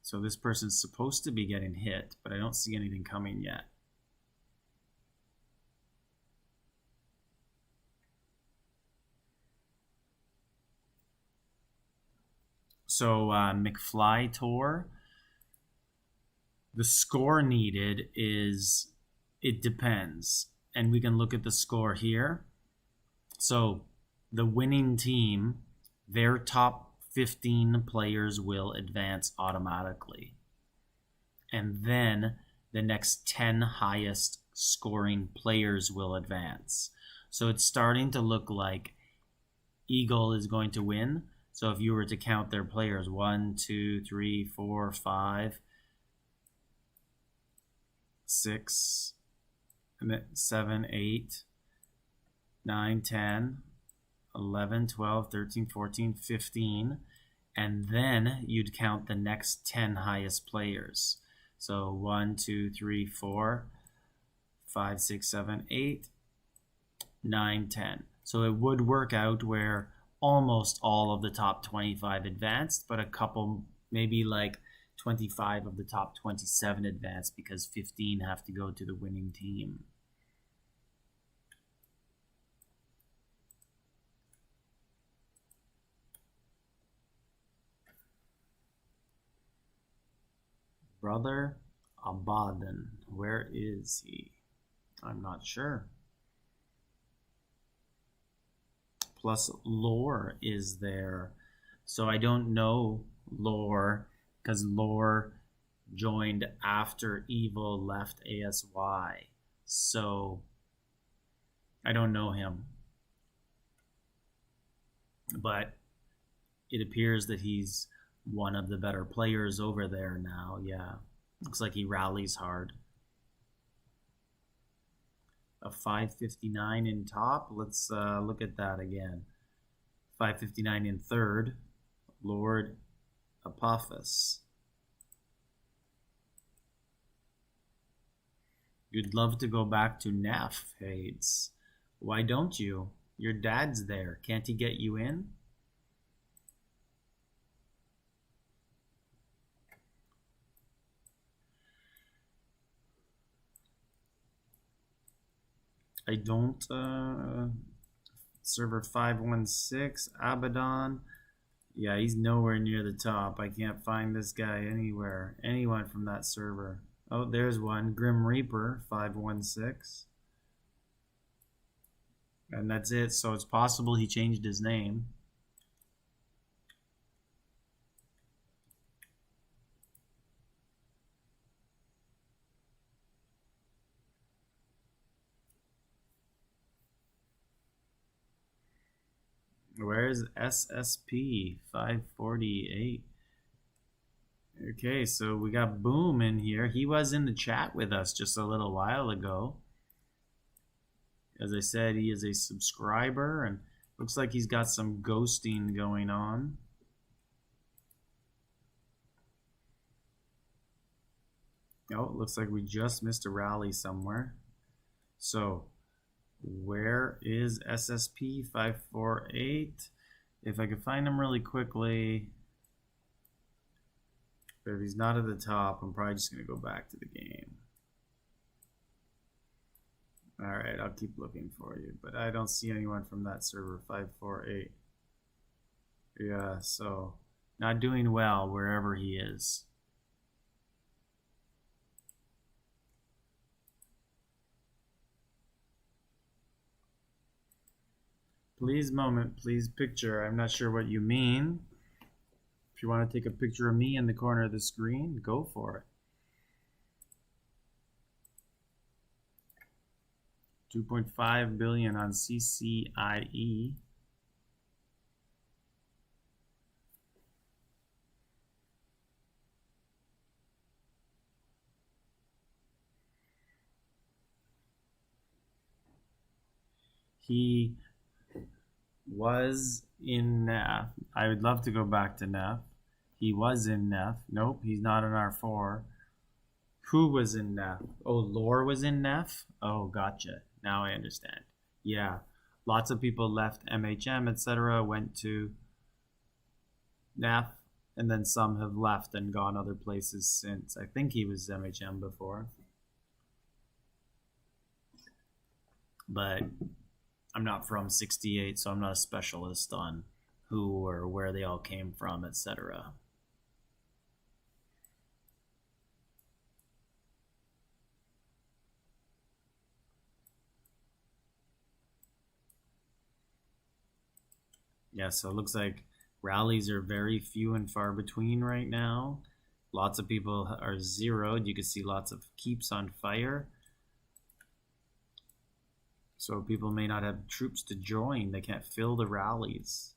Speaker 1: So this person's supposed to be getting hit, but I don't see anything coming yet. So McFly Tour, the score needed is, it depends. And we can look at the score here. So the winning team, their top 15 players will advance automatically. And then the next 10 highest scoring players will advance. So it's starting to look like Eagle is going to win. So if you were to count their players, 1, 2, 3, 4, 5, 6, 7, 8, 9, 10, 11, 12, 13, 14, 15, and then you'd count the next 10 highest players. So 1, 2, 3, 4, 5, 6, 7, 8, 9, 10. So it would work out where almost all of the top 25 advanced, but a couple, maybe like 25 of the top 27 advanced because 15 have to go to the winning team. Brother Abadan, where is he? I'm not sure. Plus Lore is there. So I don't know Lore because Lore joined after Evil left ASY. So I don't know him. But it appears that he's one of the better players over there now. Yeah. Looks like he rallies hard. A 559 in top. Let's look at that again. 559 in third. Lord Apophis. You'd love to go back to Neff, Hades. Why don't you? Your dad's there. Can't he get you in? I don't. Server 516, Abaddon. Yeah, he's nowhere near the top. I can't find this guy anywhere. Anyone from that server. Oh, there's one. Grim Reaper, 516. And that's it. So it's possible he changed his name. Where's SSP 548? Okay, so we got Boom in here. He was in the chat with us just a little while ago. As I said, he is a subscriber, and looks like he's got some ghosting going on. Oh, it looks like we just missed a rally somewhere. So where is SSP 548? If I could find him really quickly. But if he's not at the top, I'm probably just going to go back to the game. Alright, I'll keep looking for you. But I don't see anyone from that server, 548. Yeah, so not doing well wherever he is. Please moment, please picture. I'm not sure what you mean. If you want to take a picture of me in the corner of the screen, go for it. 2.5 billion on CCIE. He was in NEF. I would love to go back to NEF. He was in NEF. Nope, he's not in R4. Who was in NEF? Oh, Lore was in NEF? Oh, gotcha. Now I understand. Yeah, lots of people left MHM, etc., went to NEF, and then some have left and gone other places since. I think he was MHM before. But I'm not from 68, so I'm not a specialist on who or where they all came from, etc. Yeah, so it looks like rallies are very few and far between right now. Lots of people are zeroed. You can see lots of keeps on fire. So people may not have troops to join. They can't fill the rallies.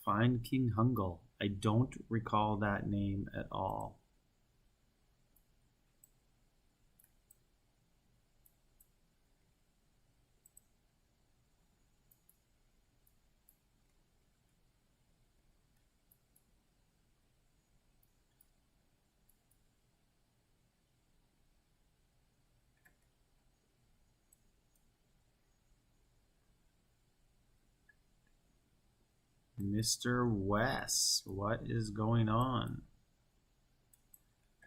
Speaker 1: Find King Hungal. I don't recall that name at all. Mr. West, what is going on?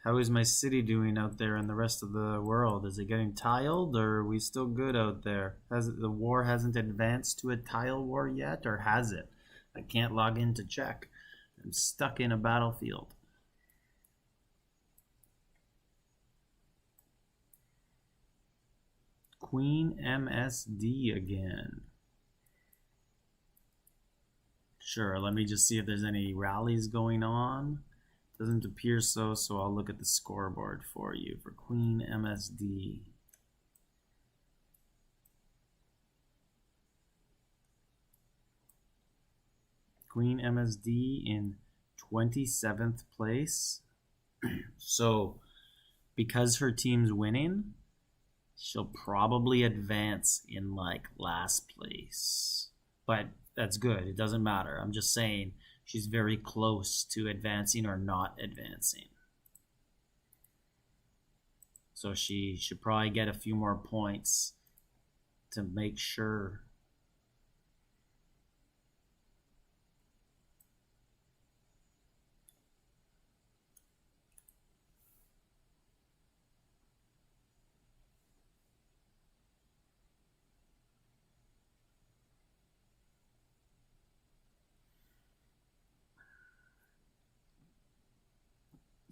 Speaker 1: How is my city doing out there in the rest of the world? Is it getting tiled, or are we still good out there? The war hasn't advanced to a tile war yet, or has it? I can't log in to check. I'm stuck in a battlefield. Queen MSD again. Sure, let me just see if there's any rallies going on. Doesn't appear so, so I'll look at the scoreboard for you for Queen MSD. Queen MSD in 27th place. So because her team's winning, she'll probably advance in like last place. But that's good. It doesn't matter. I'm just saying she's very close to advancing or not advancing. So she should probably get a few more points to make sure.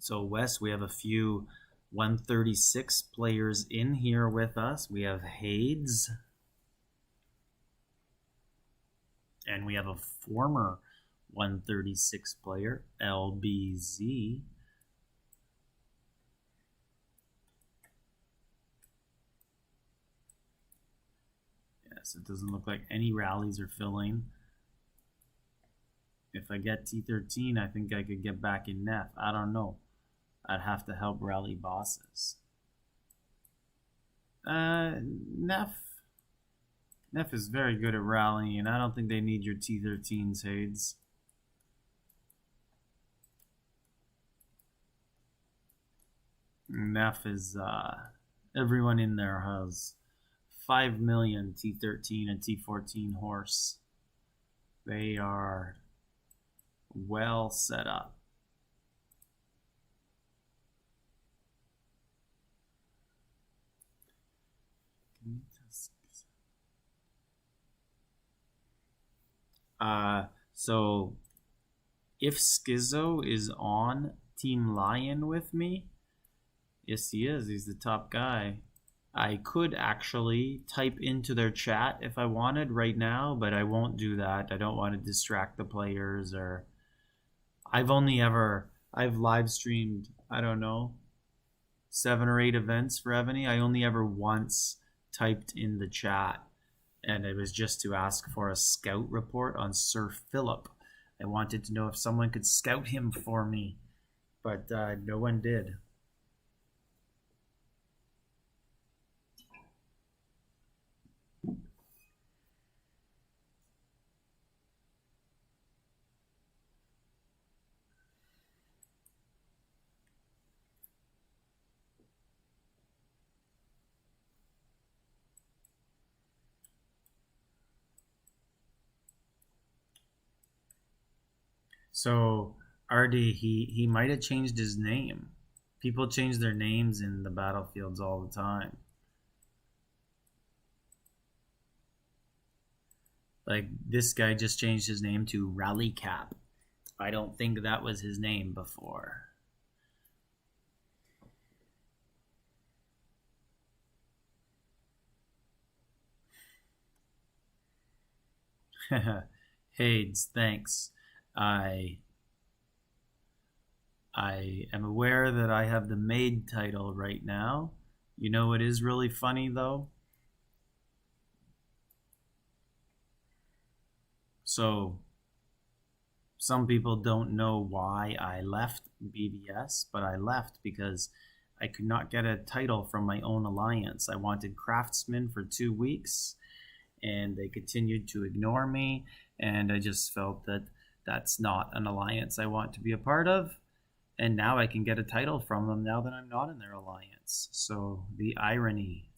Speaker 1: So Wes, we have a few 136 players in here with us. We have Hades. And we have a former 136 player, LBZ. Yes, it doesn't look like any rallies are filling. If I get T13, I think I could get back in NEF. I don't know. I'd have to help rally bosses. NEF is very good at rallying. I don't think they need your T13s, Hades. NEF is, everyone in there has 5 million T13 and T14 horse. They are well set up. So if Schizo is on Team Lion with me? Yes, he is. He's the top guy. I could actually type into their chat if I wanted right now, but I won't do that. I don't want to distract the players. Or I've live streamed, I don't know, 7 or 8 events for Evony. I only ever once typed in the chat, and it was just to ask for a scout report on Sir Philip. I wanted to know if someone could scout him for me, but no one did. So Artie, he might have changed his name. People change their names in the battlefields all the time. Like this guy just changed his name to Rally Cap. I don't think that was his name before. Hades, thanks. I am aware that I have the maid title right now. You know what is really funny though? So some people don't know why I left BBS, but I left because I could not get a title from my own alliance. I wanted Craftsman for 2 weeks, and they continued to ignore me, and I just felt that that's not an alliance I want to be a part of. And now I can get a title from them now that I'm not in their alliance. So the irony.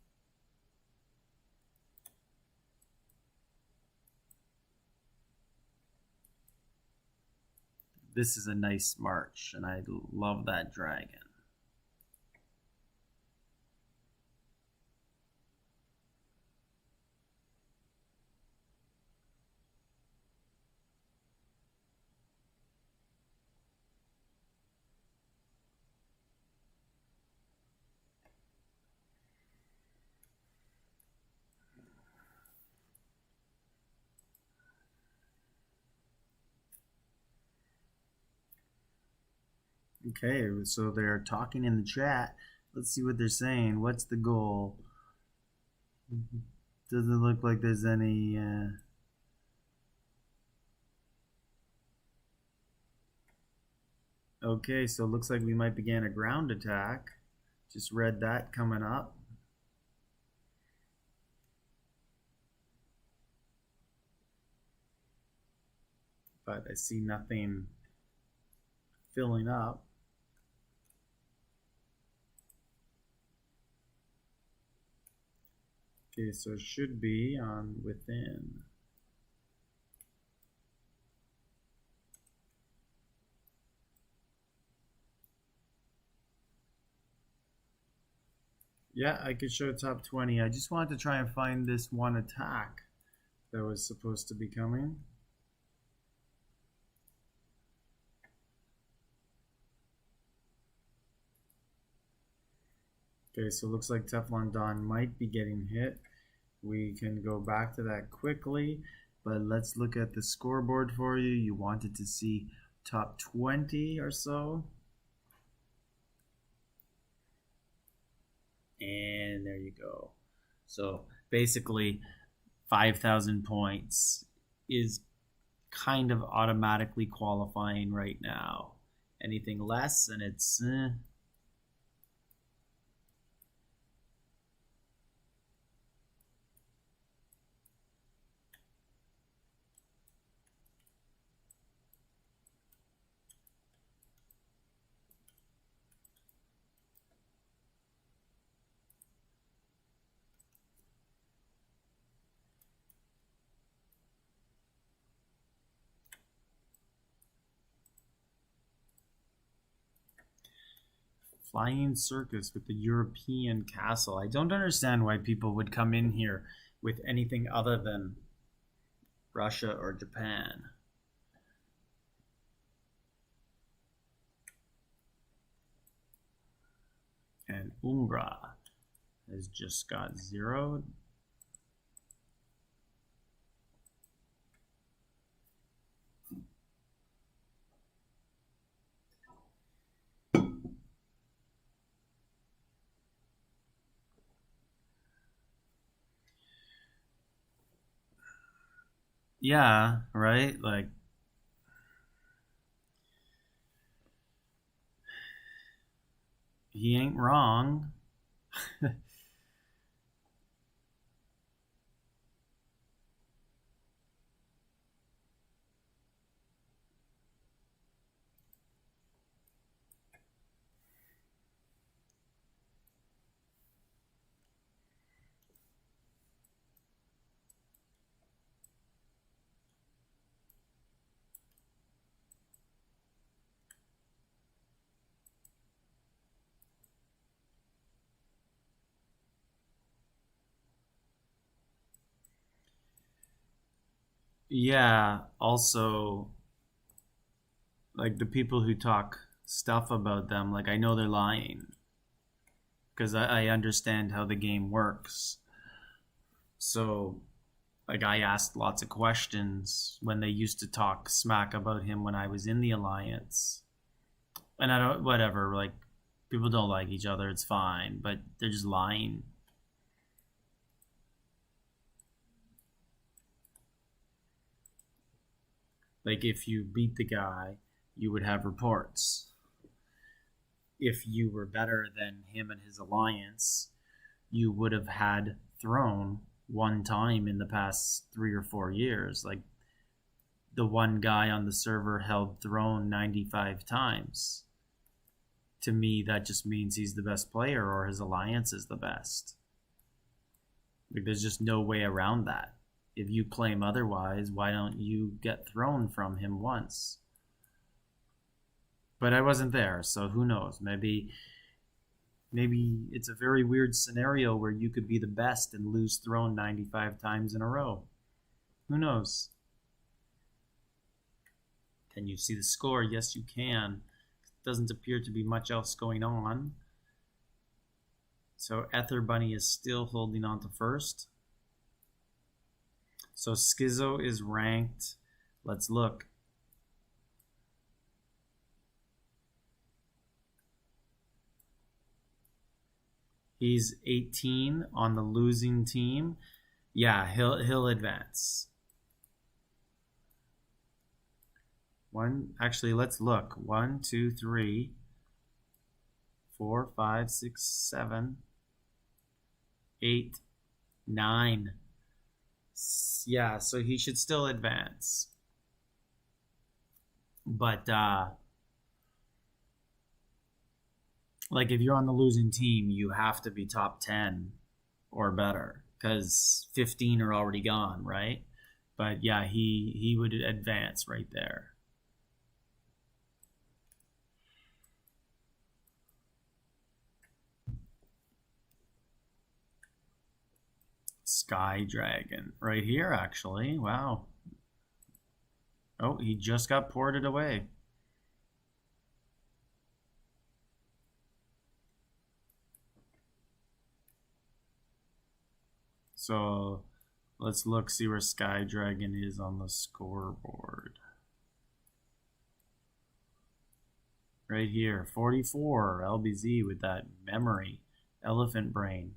Speaker 1: This is a nice march, and I love that dragon. Okay, so they're talking in the chat. Let's see what they're saying. What's the goal? Doesn't look like there's any... Okay, so it looks like we might begin a ground attack. Just read that coming up. But I see nothing filling up. Okay, so it should be on within. Yeah, I could show top 20. I just wanted to try and find this one attack that was supposed to be coming. Okay, so it looks like Teflon Don might be getting hit. We can go back to that quickly, but let's look at the scoreboard for you. You wanted to see top 20 or so. And there you go. So basically 5,000 points is kind of automatically qualifying right now. Anything less and it's Flying circus with the European castle. I don't understand why people would come in here with anything other than Russia or Japan. And Umbra has just got zeroed. Yeah, right? Like, he ain't wrong. Yeah, also, like, the people who talk stuff about them, like, I know they're lying because I understand how the game works. So, like, I asked lots of questions when they used to talk smack about him when I was in the Alliance. And I don't, whatever, like, people don't like each other, it's fine, but they're just lying. Like, if you beat the guy, you would have reports. If you were better than him and his alliance, you would have had throne one time in the past 3 or 4 years. Like, the one guy on the server held throne 95 times. To me, that just means he's the best player or his alliance is the best. Like, there's just no way around that. If you claim otherwise, why don't you get throne from him once? But I wasn't there, so who knows? Maybe it's a very weird scenario where you could be the best and lose throne 95 times in a row. Who knows? Can you see the score? Yes, you can. Doesn't appear to be much else going on. So Ether Bunny is still holding on to first. So Schizo is ranked. Let's look. He's 18 on the losing team. Yeah, he'll advance. Actually, let's look. 1, 2, 3, 4, 5, 6, 7, 8, 9. Yeah, so he should still advance. But like, if you're on the losing team, you have to be top 10 or better because 15 are already gone, right? But yeah, he would advance right there. Sky Dragon right here, actually. Wow. Oh, he just got ported away. So let's look, see where Sky Dragon is on the scoreboard. Right here, 44, LBZ with that memory, elephant brain.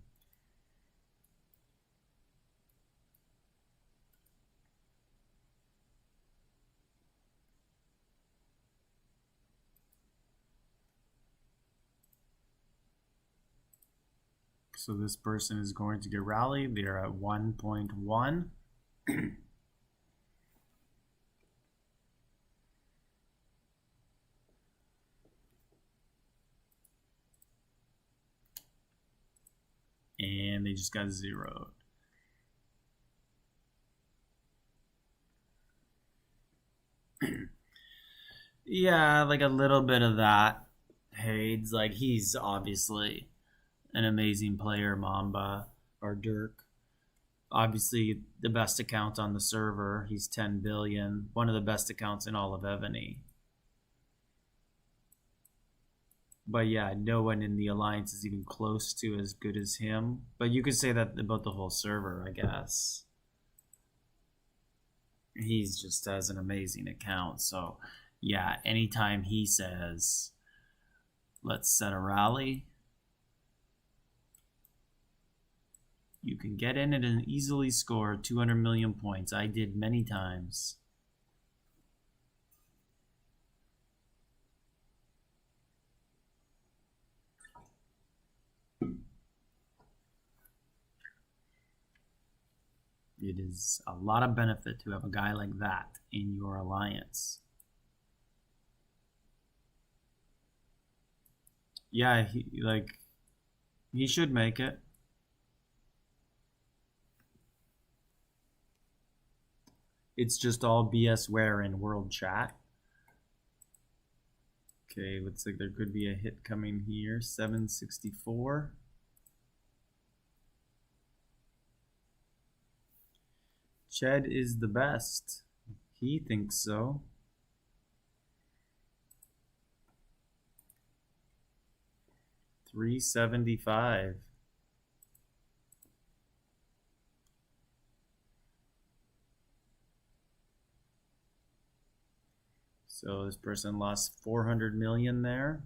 Speaker 1: So this person is going to get rallied. They're at 1.1. And they just got zeroed. Yeah, like a little bit of that. Hades, like, he's obviously an amazing player, Mamba or Dirk. Obviously, the best account on the server. He's 10 billion. One of the best accounts in all of Evony. But yeah, no one in the alliance is even close to as good as him. But you could say that about the whole server, I guess. He's just has an amazing account. So yeah, anytime he says, let's set a rally, you can get in it and easily score 200 million points. I did many times. It is a lot of benefit to have a guy like that in your alliance. Yeah, he should make it. It's just all BS where in world chat. Okay, looks like there could be a hit coming here. 764. Ched is the best. He thinks so. $375. So this person lost 400 million there.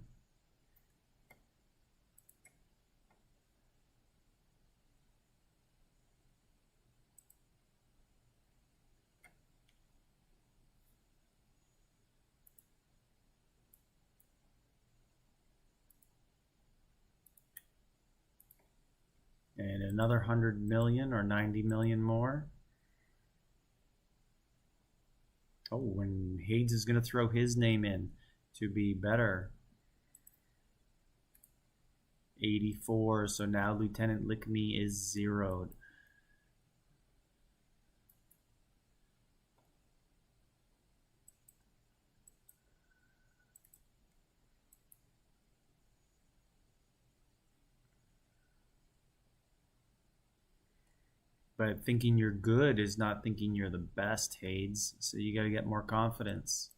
Speaker 1: And another 100 million or 90 million more. Oh, and Hades is going to throw his name in to be better. 84, so now Lieutenant Lickme is zeroed. But thinking you're good is not thinking you're the best, Hades. So you got to get more confidence.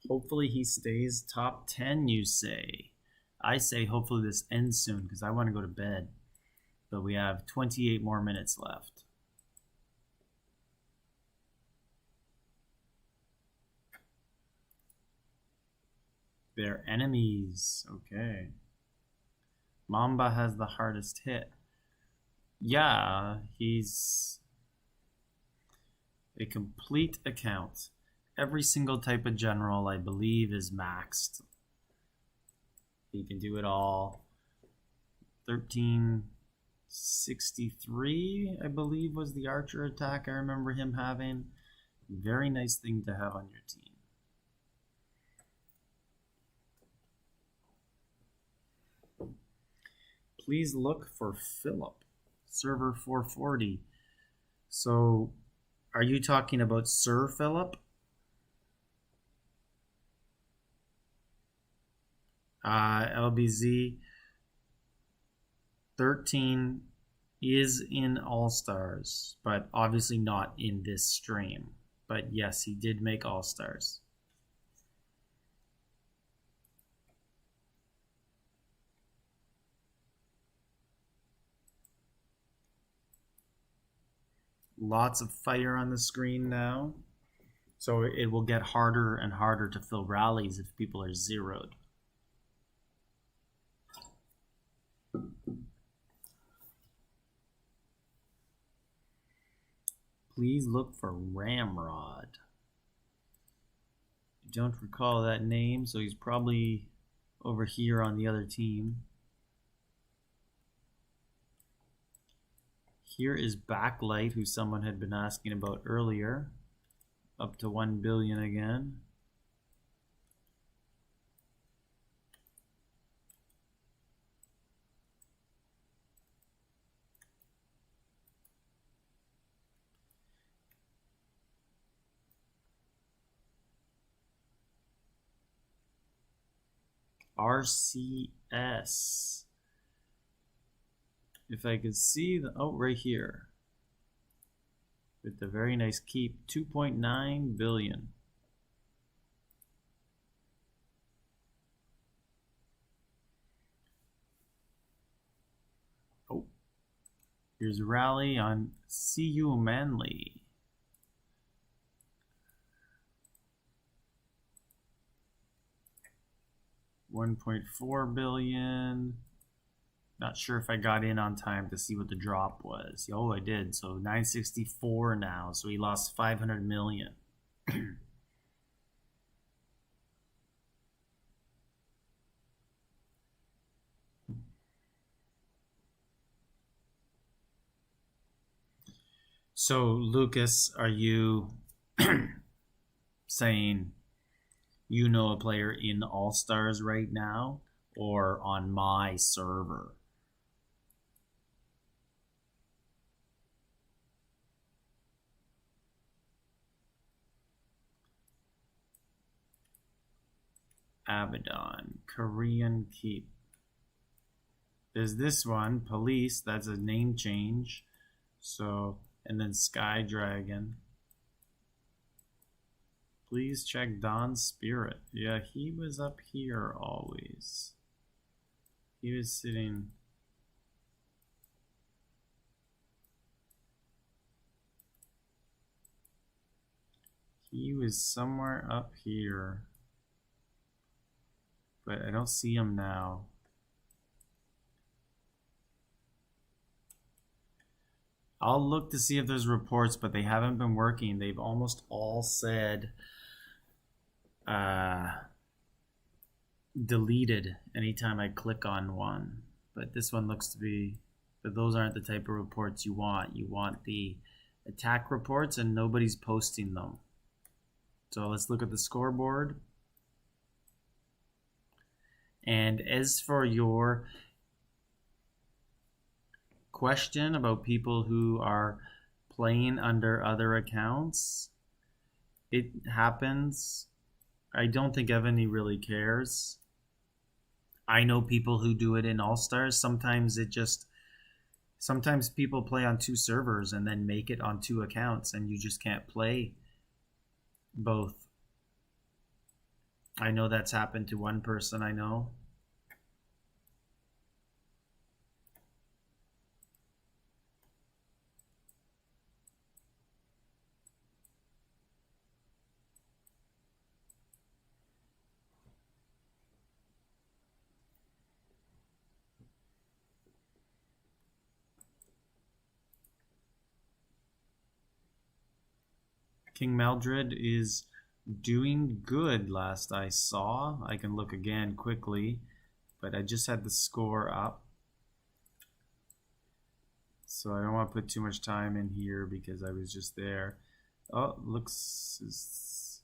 Speaker 1: Hopefully he stays top 10, you say. I say hopefully this ends soon because I want to go to bed. But we have 28 more minutes left. They're enemies. Okay. Mamba has the hardest hit. Yeah, he's a complete account. Every single type of general, I believe, is maxed. He can do it all. 1363, I believe, was the archer attack I remember him having. Very nice thing to have on your team. Please look for Philip, server 440. So, are you talking about Sir Philip? LBZ 13 is in All Stars, but obviously not in this stream. But yes, he did make All Stars. Lots of fire on the screen now. So it will get harder and harder to fill rallies if people are zeroed. Please look for Ramrod. I don't recall that name, so he's probably over here on the other team. Here is Backlight, who someone had been asking about earlier. Up to 1 billion again. RCS. If I could see the, oh, right here. With the very nice keep, 2.9 billion. Oh, here's a rally on CU Manly. $1.4 billion. Not sure if I got in on time to see what the drop was. Oh, I did. So 964 now. So he lost 500 million. So Lucas, are you saying you know a player in All Stars right now or on my server? Abaddon, Korean Keep. There's this one, Police, that's a name change. So, and then Sky Dragon. Please check Don's Spirit. Yeah, he was up here always. He was sitting. He was somewhere up here. But I don't see him now. I'll look to see if there's reports, but they haven't been working. They've almost all said deleted anytime I click on one. But this one looks to be, but those aren't the type of reports you want. You want the attack reports and nobody's posting them. So let's look at the scoreboard. And as for your question about people who are playing under other accounts, it happens. I don't think Evony really cares. I know people who do it in All Stars. Sometimes people play on two servers and then make it on two accounts and you just can't play both. I know that's happened to one person I know. King Maldred is doing good last I saw. I can look again quickly, but I just had the score up. So I don't want to put too much time in here because I was just there. Oh, looks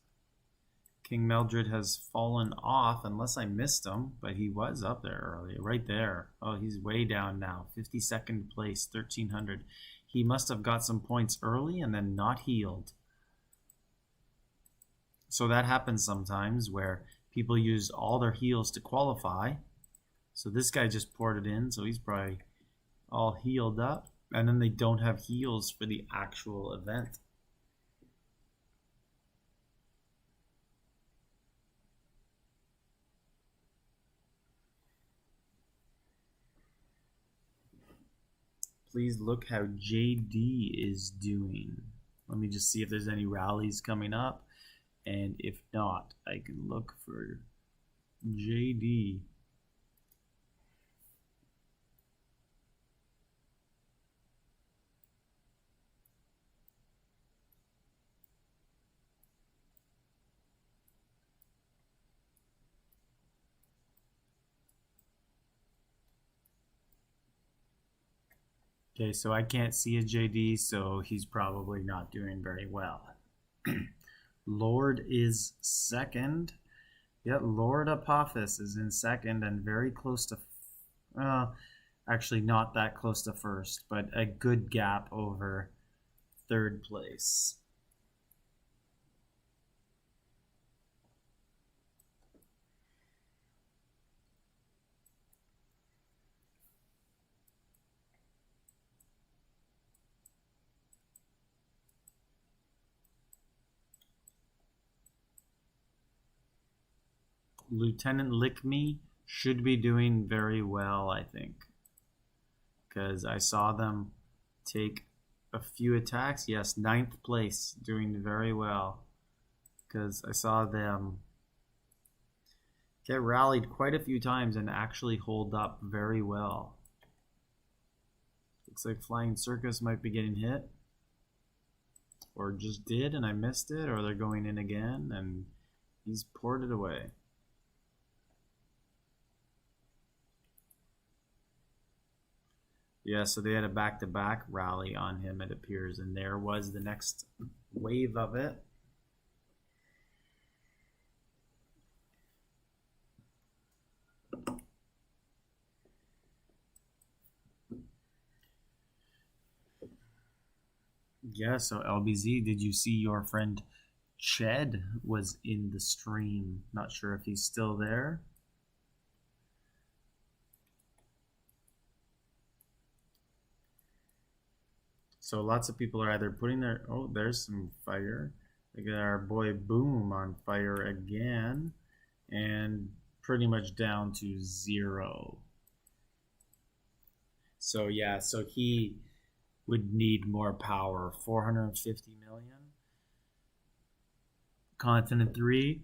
Speaker 1: King Maldred has fallen off unless I missed him, but he was up there earlier, right there. Oh, he's way down now, 52nd place, 1300. He must have got some points early and then not healed. So that happens sometimes where people use all their heals to qualify. So this guy just poured it in, so he's probably all healed up. And then they don't have heals for the actual event. Please look how JD is doing. Let me just see if there's any rallies coming up. And if not, I can look for JD. Okay, so I can't see a JD, so he's probably not doing very well. Lord is second. Yeah, Lord Apophis is in second and very close to, actually not that close to first, but a good gap over third place. Lieutenant Lickme should be doing very well, I think, because I saw them take a few attacks. Yes, 9th place, doing very well, because I saw them get rallied quite a few times and actually hold up very well. Looks like Flying Circus might be getting hit, or just did and I missed it, or they're going in again and he's poured it away. Yeah, so they had a back-to-back rally on him, it appears, and there was the next wave of it. Yeah, so LBZ, did you see your friend Ched was in the stream? Not sure if he's still there. So lots of people are either putting their... Oh, there's some fire. We got our boy Boom on fire again. And pretty much down to 0. So yeah, so he would need more power. 450 million. Continent 3.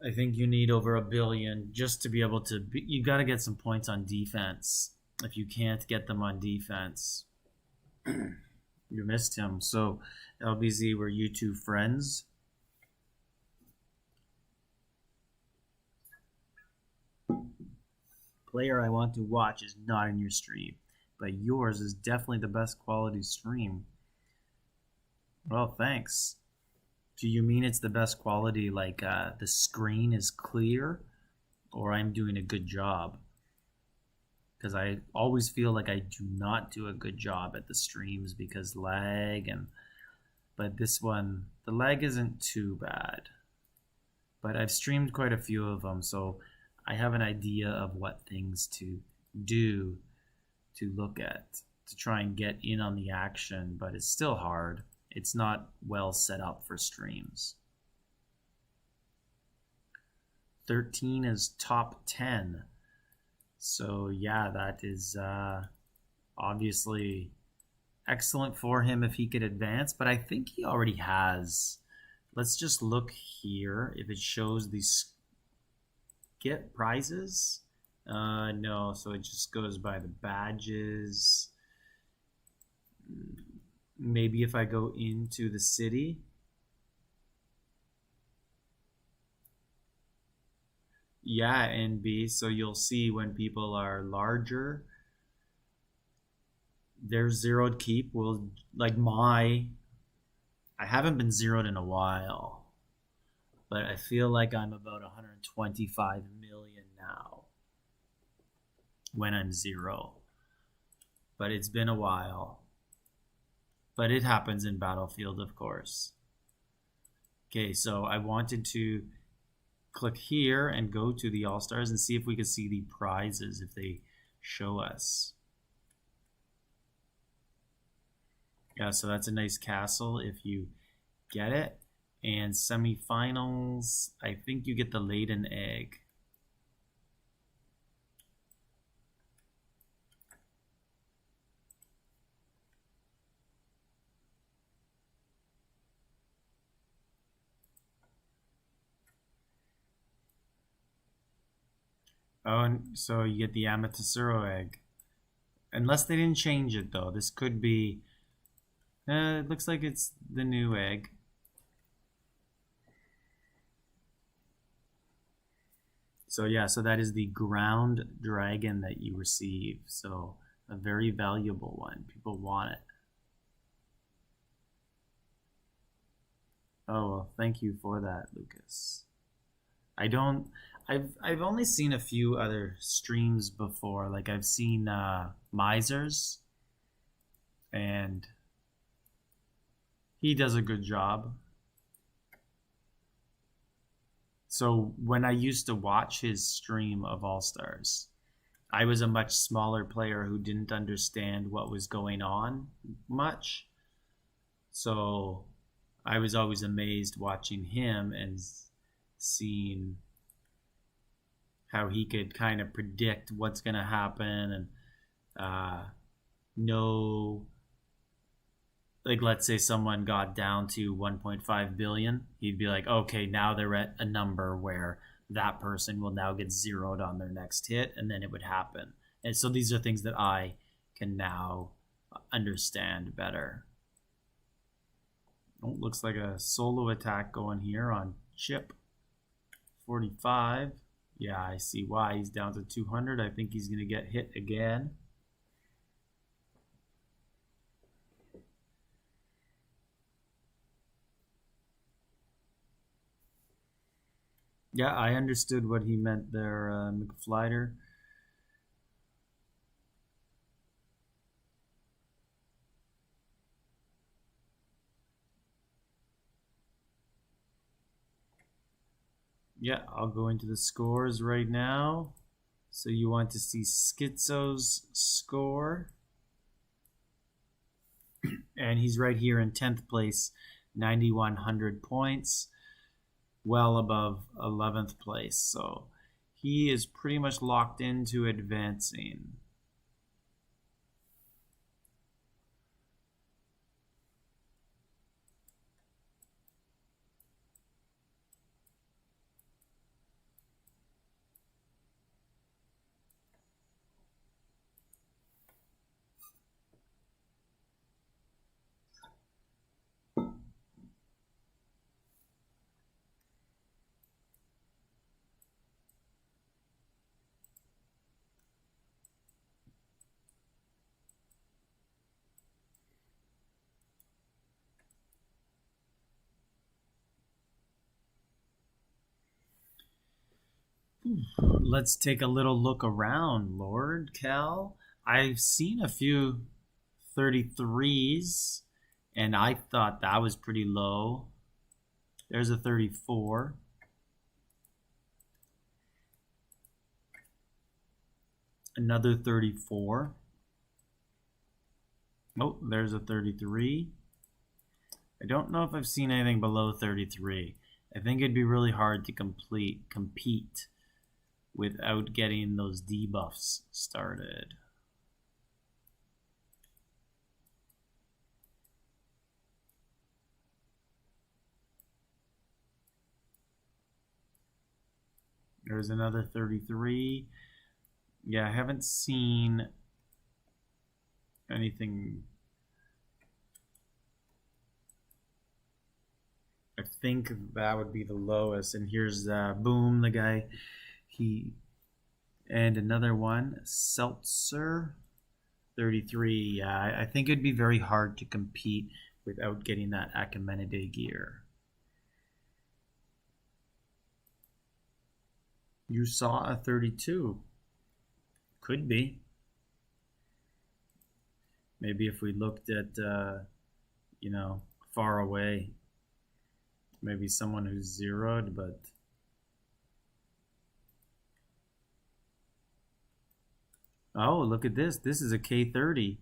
Speaker 1: I think you need over 1 billion just to be able to... You got to get some points on defense. If you can't get them on defense... You missed him. So, LBZ, were you two friends? Player I want to watch is not in your stream, but yours is definitely the best quality stream. Well, thanks. Do you mean it's the best quality, like the screen is clear, or I'm doing a good job? Because I always feel like I do not do a good job at the streams because lag, but this one, the lag isn't too bad. But I've streamed quite a few of them, so I have an idea of what things to do to look at, to try and get in on the action, but it's still hard. It's not well set up for streams. 13 is top 10. So yeah, that is obviously excellent for him if he could advance, but I think he already has. Let's just look here if it shows these get prizes. No, so it just goes by the badges. Maybe if I go into the city. Yeah, NB, so you'll see when people are larger, their zeroed keep will, like I haven't been zeroed in a while, but I feel like I'm about 125 million now when I'm 0. But it's been a while. But it happens in Battlefield, of course. Okay, so I wanted to click here and go to the All-Stars and see if we could see the prizes if they show us. Yeah, so that's a nice castle if you get it. And semifinals, I think you get the laden egg. Oh, and so you get the Amaterasu egg. Unless they didn't change it, though. This could be... it looks like it's the new egg. So yeah, so that is the ground dragon that you receive. So a very valuable one. People want it. Oh, well, thank you for that, Lucas. I've only seen a few other streams before. Like I've seen Misers, and he does a good job. So when I used to watch his stream of All-Stars, I was a much smaller player who didn't understand what was going on much. So I was always amazed watching him and seeing how he could kind of predict what's going to happen and know, like, let's say someone got down to 1.5 billion, he'd be like, okay, now they're at a number where that person will now get zeroed on their next hit, and then it would happen. And so these are things that I can now understand better. Oh, looks like a solo attack going here on chip 45. Yeah, I see why he's down to 200. I think he's going to get hit again. Yeah, I understood what he meant there, McFlyder. Yeah, I'll go into the scores right now. So you want to see Schizo's score. And he's right here in 10th place, 9,100 points, well above 11th place. So he is pretty much locked into advancing. Let's take a little look around, Lord Cal. I've seen a few 33s, and I thought that was pretty low. There's a 34. Another 34. Oh, there's a 33. I don't know if I've seen anything below 33. I think it'd be really hard to compete without getting those debuffs started. There's another 33. Yeah, I haven't seen anything. I think that would be the lowest. And here's Boom, the guy. And another one, Seltzer, 33. Yeah, I think it'd be very hard to compete without getting that Achaemenid gear. You saw a 32. Could be. Maybe if we looked at, far away, maybe someone who's zeroed, but oh, look at this. This is a K30.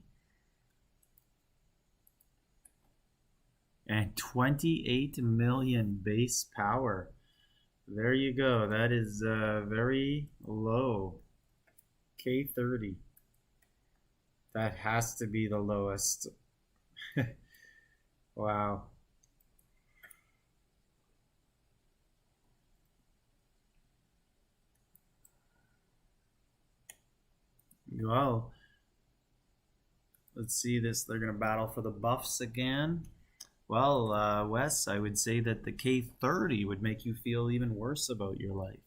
Speaker 1: And 28 million base power. There you go. That is very low. K30. That has to be the lowest. Wow. Well, let's see this. They're going to battle for the buffs again. Well, Wes, I would say that the K30 would make you feel even worse about your life.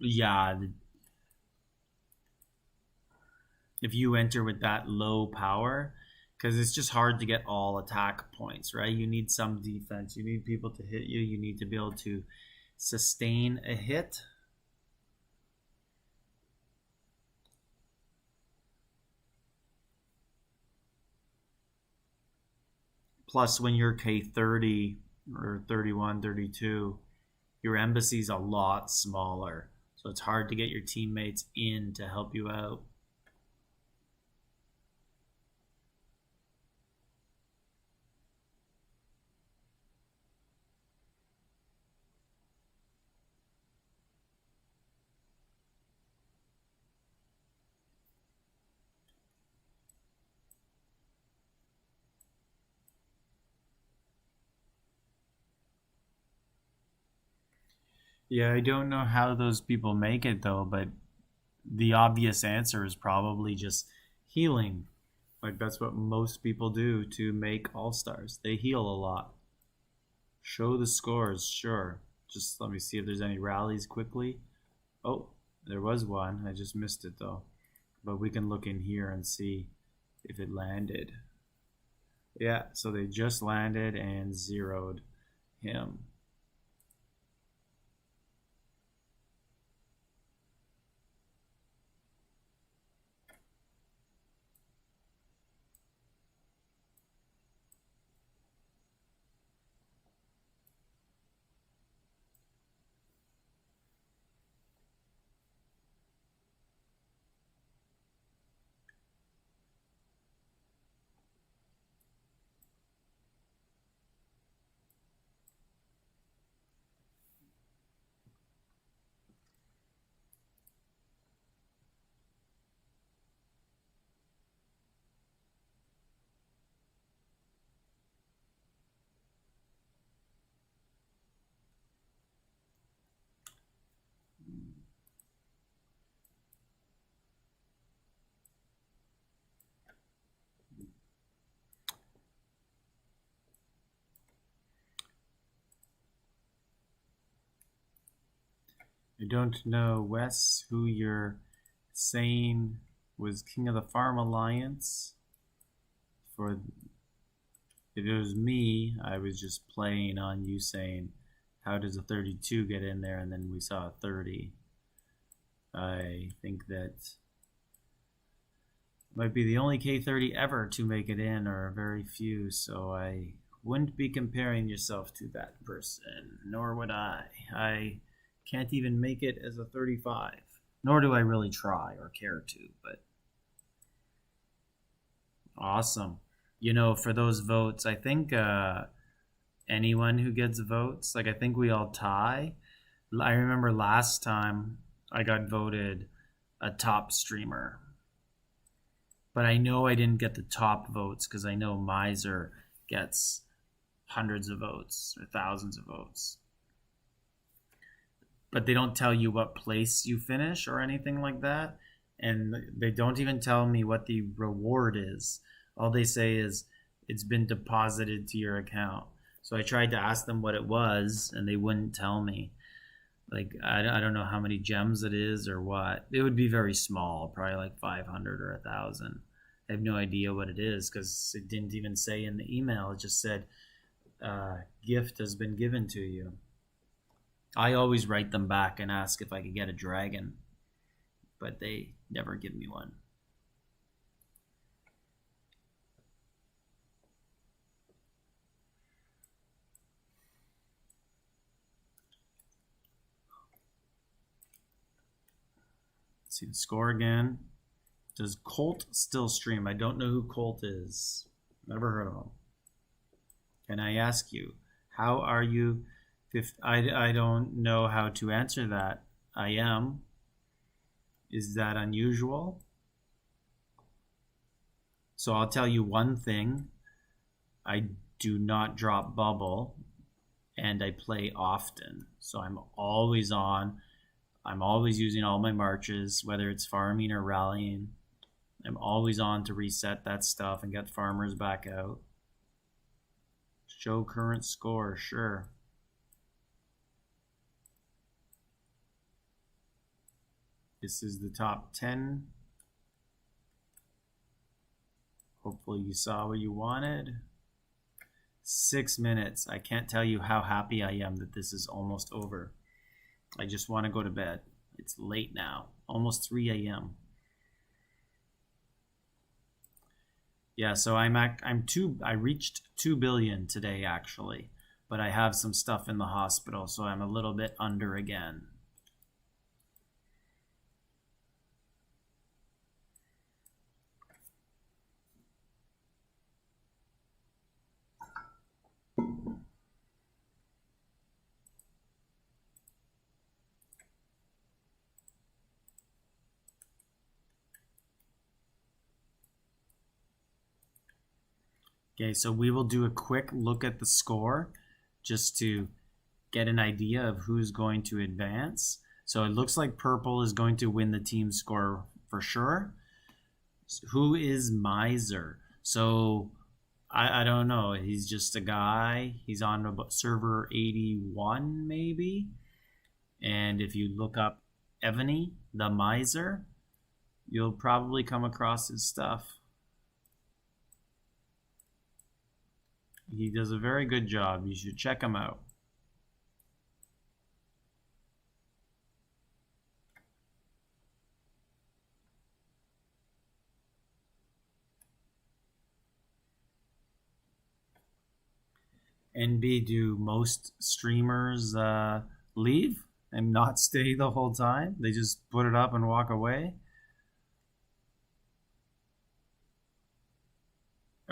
Speaker 1: Yeah, if you enter with that low power, because it's just hard to get all attack points, right? You need some defense. You need people to hit you. You need to be able to sustain a hit. Plus, when you're K30, or 31, 32, your embassy's a lot smaller. So it's hard to get your teammates in to help you out. Yeah, I don't know how those people make it though, but the obvious answer is probably just healing. Like that's what most people do to make all stars. They heal a lot. Show the scores, sure. Just let me see if there's any rallies quickly. Oh, there was one. I just missed it though. But we can look in here and see if it landed. Yeah, so they just landed and zeroed him. I don't know, Wes, who you're saying was King of the Farm Alliance. For if it was me, I was just playing on you saying, how does a 32 get in there? And then we saw a 30. I think that might be the only K30 ever to make it in, or very few, so I wouldn't be comparing yourself to that person, nor would I. I can't even make it as a 35, nor do I really try or care to, but awesome. You know, for those votes, I think anyone who gets votes, like I think we all tie. I remember last time I got voted a top streamer, but I know I didn't get the top votes because I know Miser gets hundreds of votes or thousands of votes. But they don't tell you what place you finish or anything like that. And they don't even tell me what the reward is. All they say is it's been deposited to your account. So I tried to ask them what it was, and they wouldn't tell me. Like, I don't know how many gems it is or what. It would be very small, probably like 500 or 1,000. I have no idea what it is because it didn't even say in the email. It just said, gift has been given to you. I always write them back and ask if I could get a dragon, but they never give me one. Let's see the score again. Does Colt still stream? I don't know who Colt is. Never heard of him. Can I ask you, how are you? I don't know how to answer that. I am. Is that unusual? So I'll tell you one thing. I do not drop bubble, and I play often. So I'm always on. I'm always using all my marches, whether it's farming or rallying. I'm always on to reset that stuff and get farmers back out. Show current score, sure. This is the top 10. Hopefully you saw what you wanted. 6 minutes. I can't tell you how happy I am that this is almost over. I just want to go to bed. It's late now, almost 3 a.m. Yeah, so I reached 2 billion today actually. but I have some stuff in the hospital, so I'm a little bit under again. Okay, so we will do a quick look at the score just to get an idea of who's going to advance. So it looks like purple is going to win the team score for sure. Who is Miser? So I don't know. He's just a guy. He's on server 81 maybe. And if you look up Evony, the Miser, you'll probably come across his stuff. He does a very good job. You should check him out. NB, do most streamers leave and not stay the whole time? They just put it up and walk away?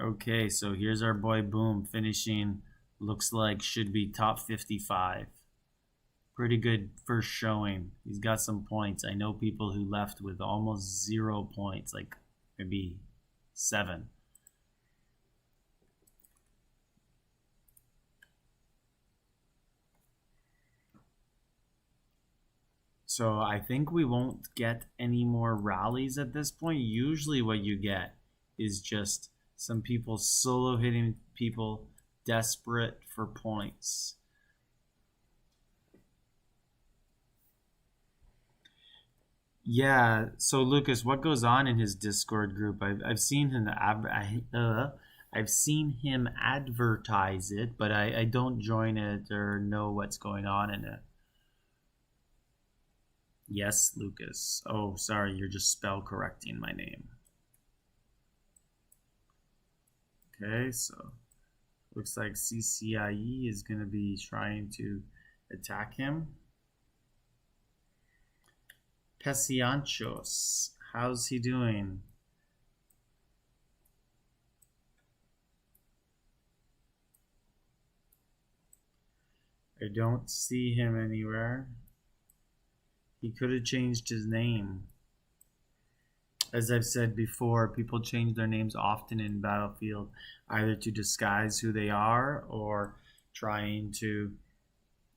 Speaker 1: Okay, so here's our boy Boom finishing, looks like should be top 55. Pretty good first showing. He's got some points. I know people who left with almost 0 points, like maybe 7. So I think we won't get any more rallies at this point. Usually what you get is just some people solo hitting people desperate for points. Yeah, so Lucas, what goes on in his Discord group? I've seen him I've seen him advertise it, but I don't join it or know what's going on in it. Yes, Lucas. Oh, sorry, you're just spell correcting my name. Okay, so looks like CCIE is going to be trying to attack him. Pesianchos, how's he doing? I don't see him anywhere. He could have changed his name. As I've said before, people change their names often in Battlefield, either to disguise who they are or trying to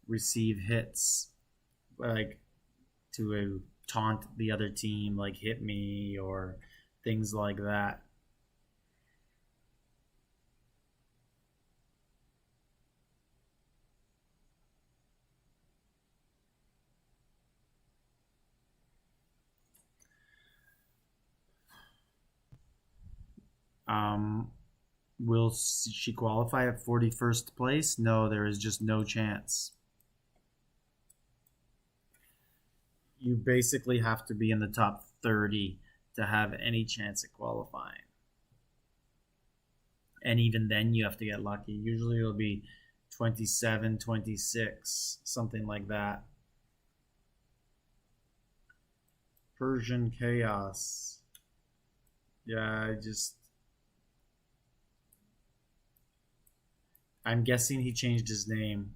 Speaker 1: receive hits, like to taunt the other team, like hit me or things like that. Will she qualify at 41st place? No, there is just no chance. You basically have to be in the top 30 to have any chance at qualifying. And even then you have to get lucky. Usually it'll be 27, 26, something like that. Persian Chaos. Yeah, I'm guessing he changed his name.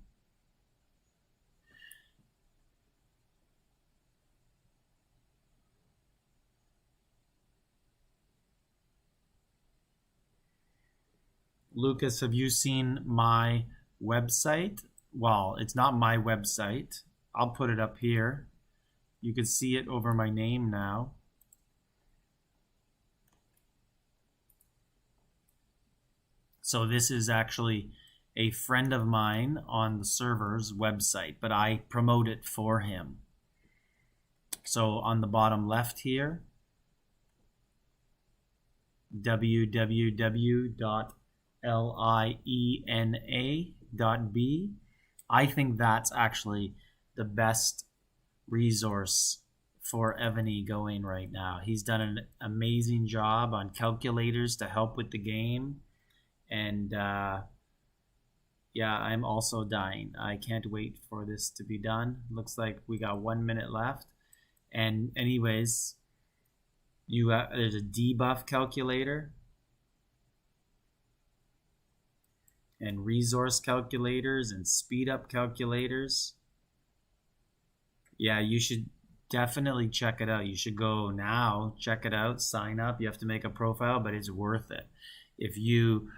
Speaker 1: Lucas, have you seen my website? Well, it's not my website. I'll put it up here. You can see it over my name now. So this is actually a friend of mine on the server's website, but I promote it for him. So on the bottom left here, www.liena.b. I think that's actually the best resource for Evony going right now. He's done an amazing job on calculators to help with the game, and Yeah, I'm also dying. I can't wait for this to be done. Looks like we got 1 minute left. And anyways, there's a debuff calculator and resource calculators and speed up calculators. Yeah, you should definitely check it out. You should go now, check it out, sign up. You have to make a profile, but it's worth it. If you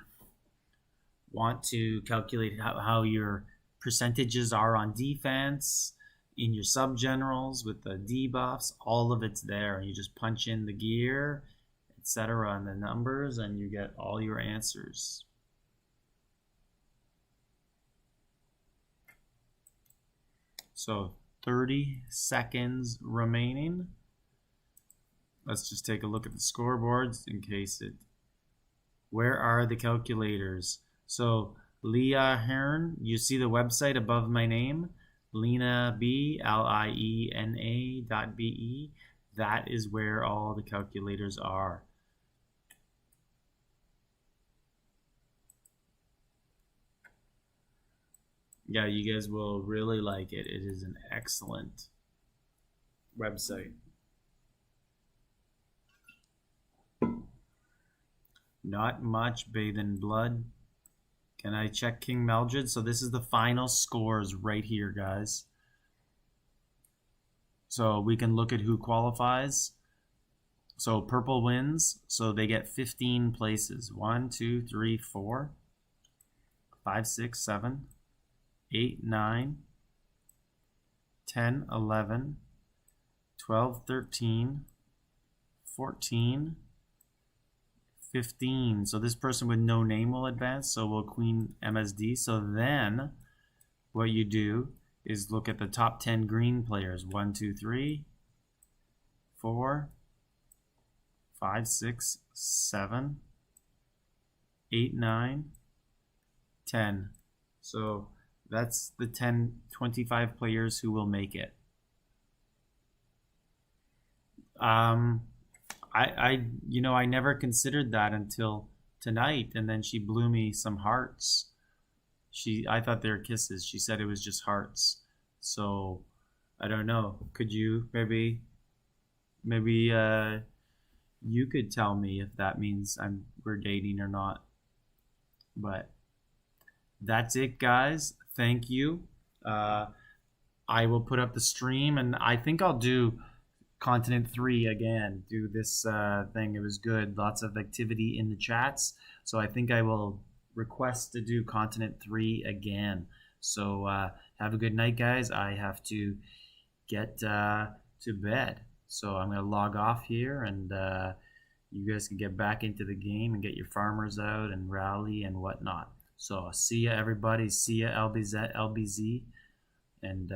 Speaker 1: want to calculate how your percentages are on defense in your sub generals with the debuffs, all of it's there. You just punch in the gear, etc., and the numbers, and you get all your answers. So 30 seconds remaining. Let's just take a look at the scoreboards in case it. Where are the calculators? So Leah Hearn, you see the website above my name, Lena B, LIENA.be. That is where all the calculators are. Yeah, you guys will really like it. It is an excellent website. Not much, bathe in blood. Can I check King Meldred? So this is the final scores right here, guys. So we can look at who qualifies. So purple wins, so they get 15 places. 1, 2, 3, 4, 5, 6, 7, 8, 9, 10, 11, 12, 13, 14, 15. So this person with no name will advance, so will Queen MSD. So then what you do is look at the top 10 green players. 1, 2, 3, 4, 5, 6, 7, 8, 9, 10. So that's the 25 players who will make it. I never considered that until tonight, and then she blew me some hearts. I thought they were kisses. She said it was just hearts. So I don't know. Could you maybe you could tell me if that means we're dating or not. But that's it, guys. Thank you. I will put up the stream, and I think I'll do Continent 3 again. Do this thing. It was good. Lots of activity in the chats. So I think I will request to do Continent 3 again. So have a good night, guys. I have to get to bed. So I'm going to log off here, and you guys can get back into the game and get your farmers out and rally and whatnot. So see ya, everybody. See ya, LBZ. And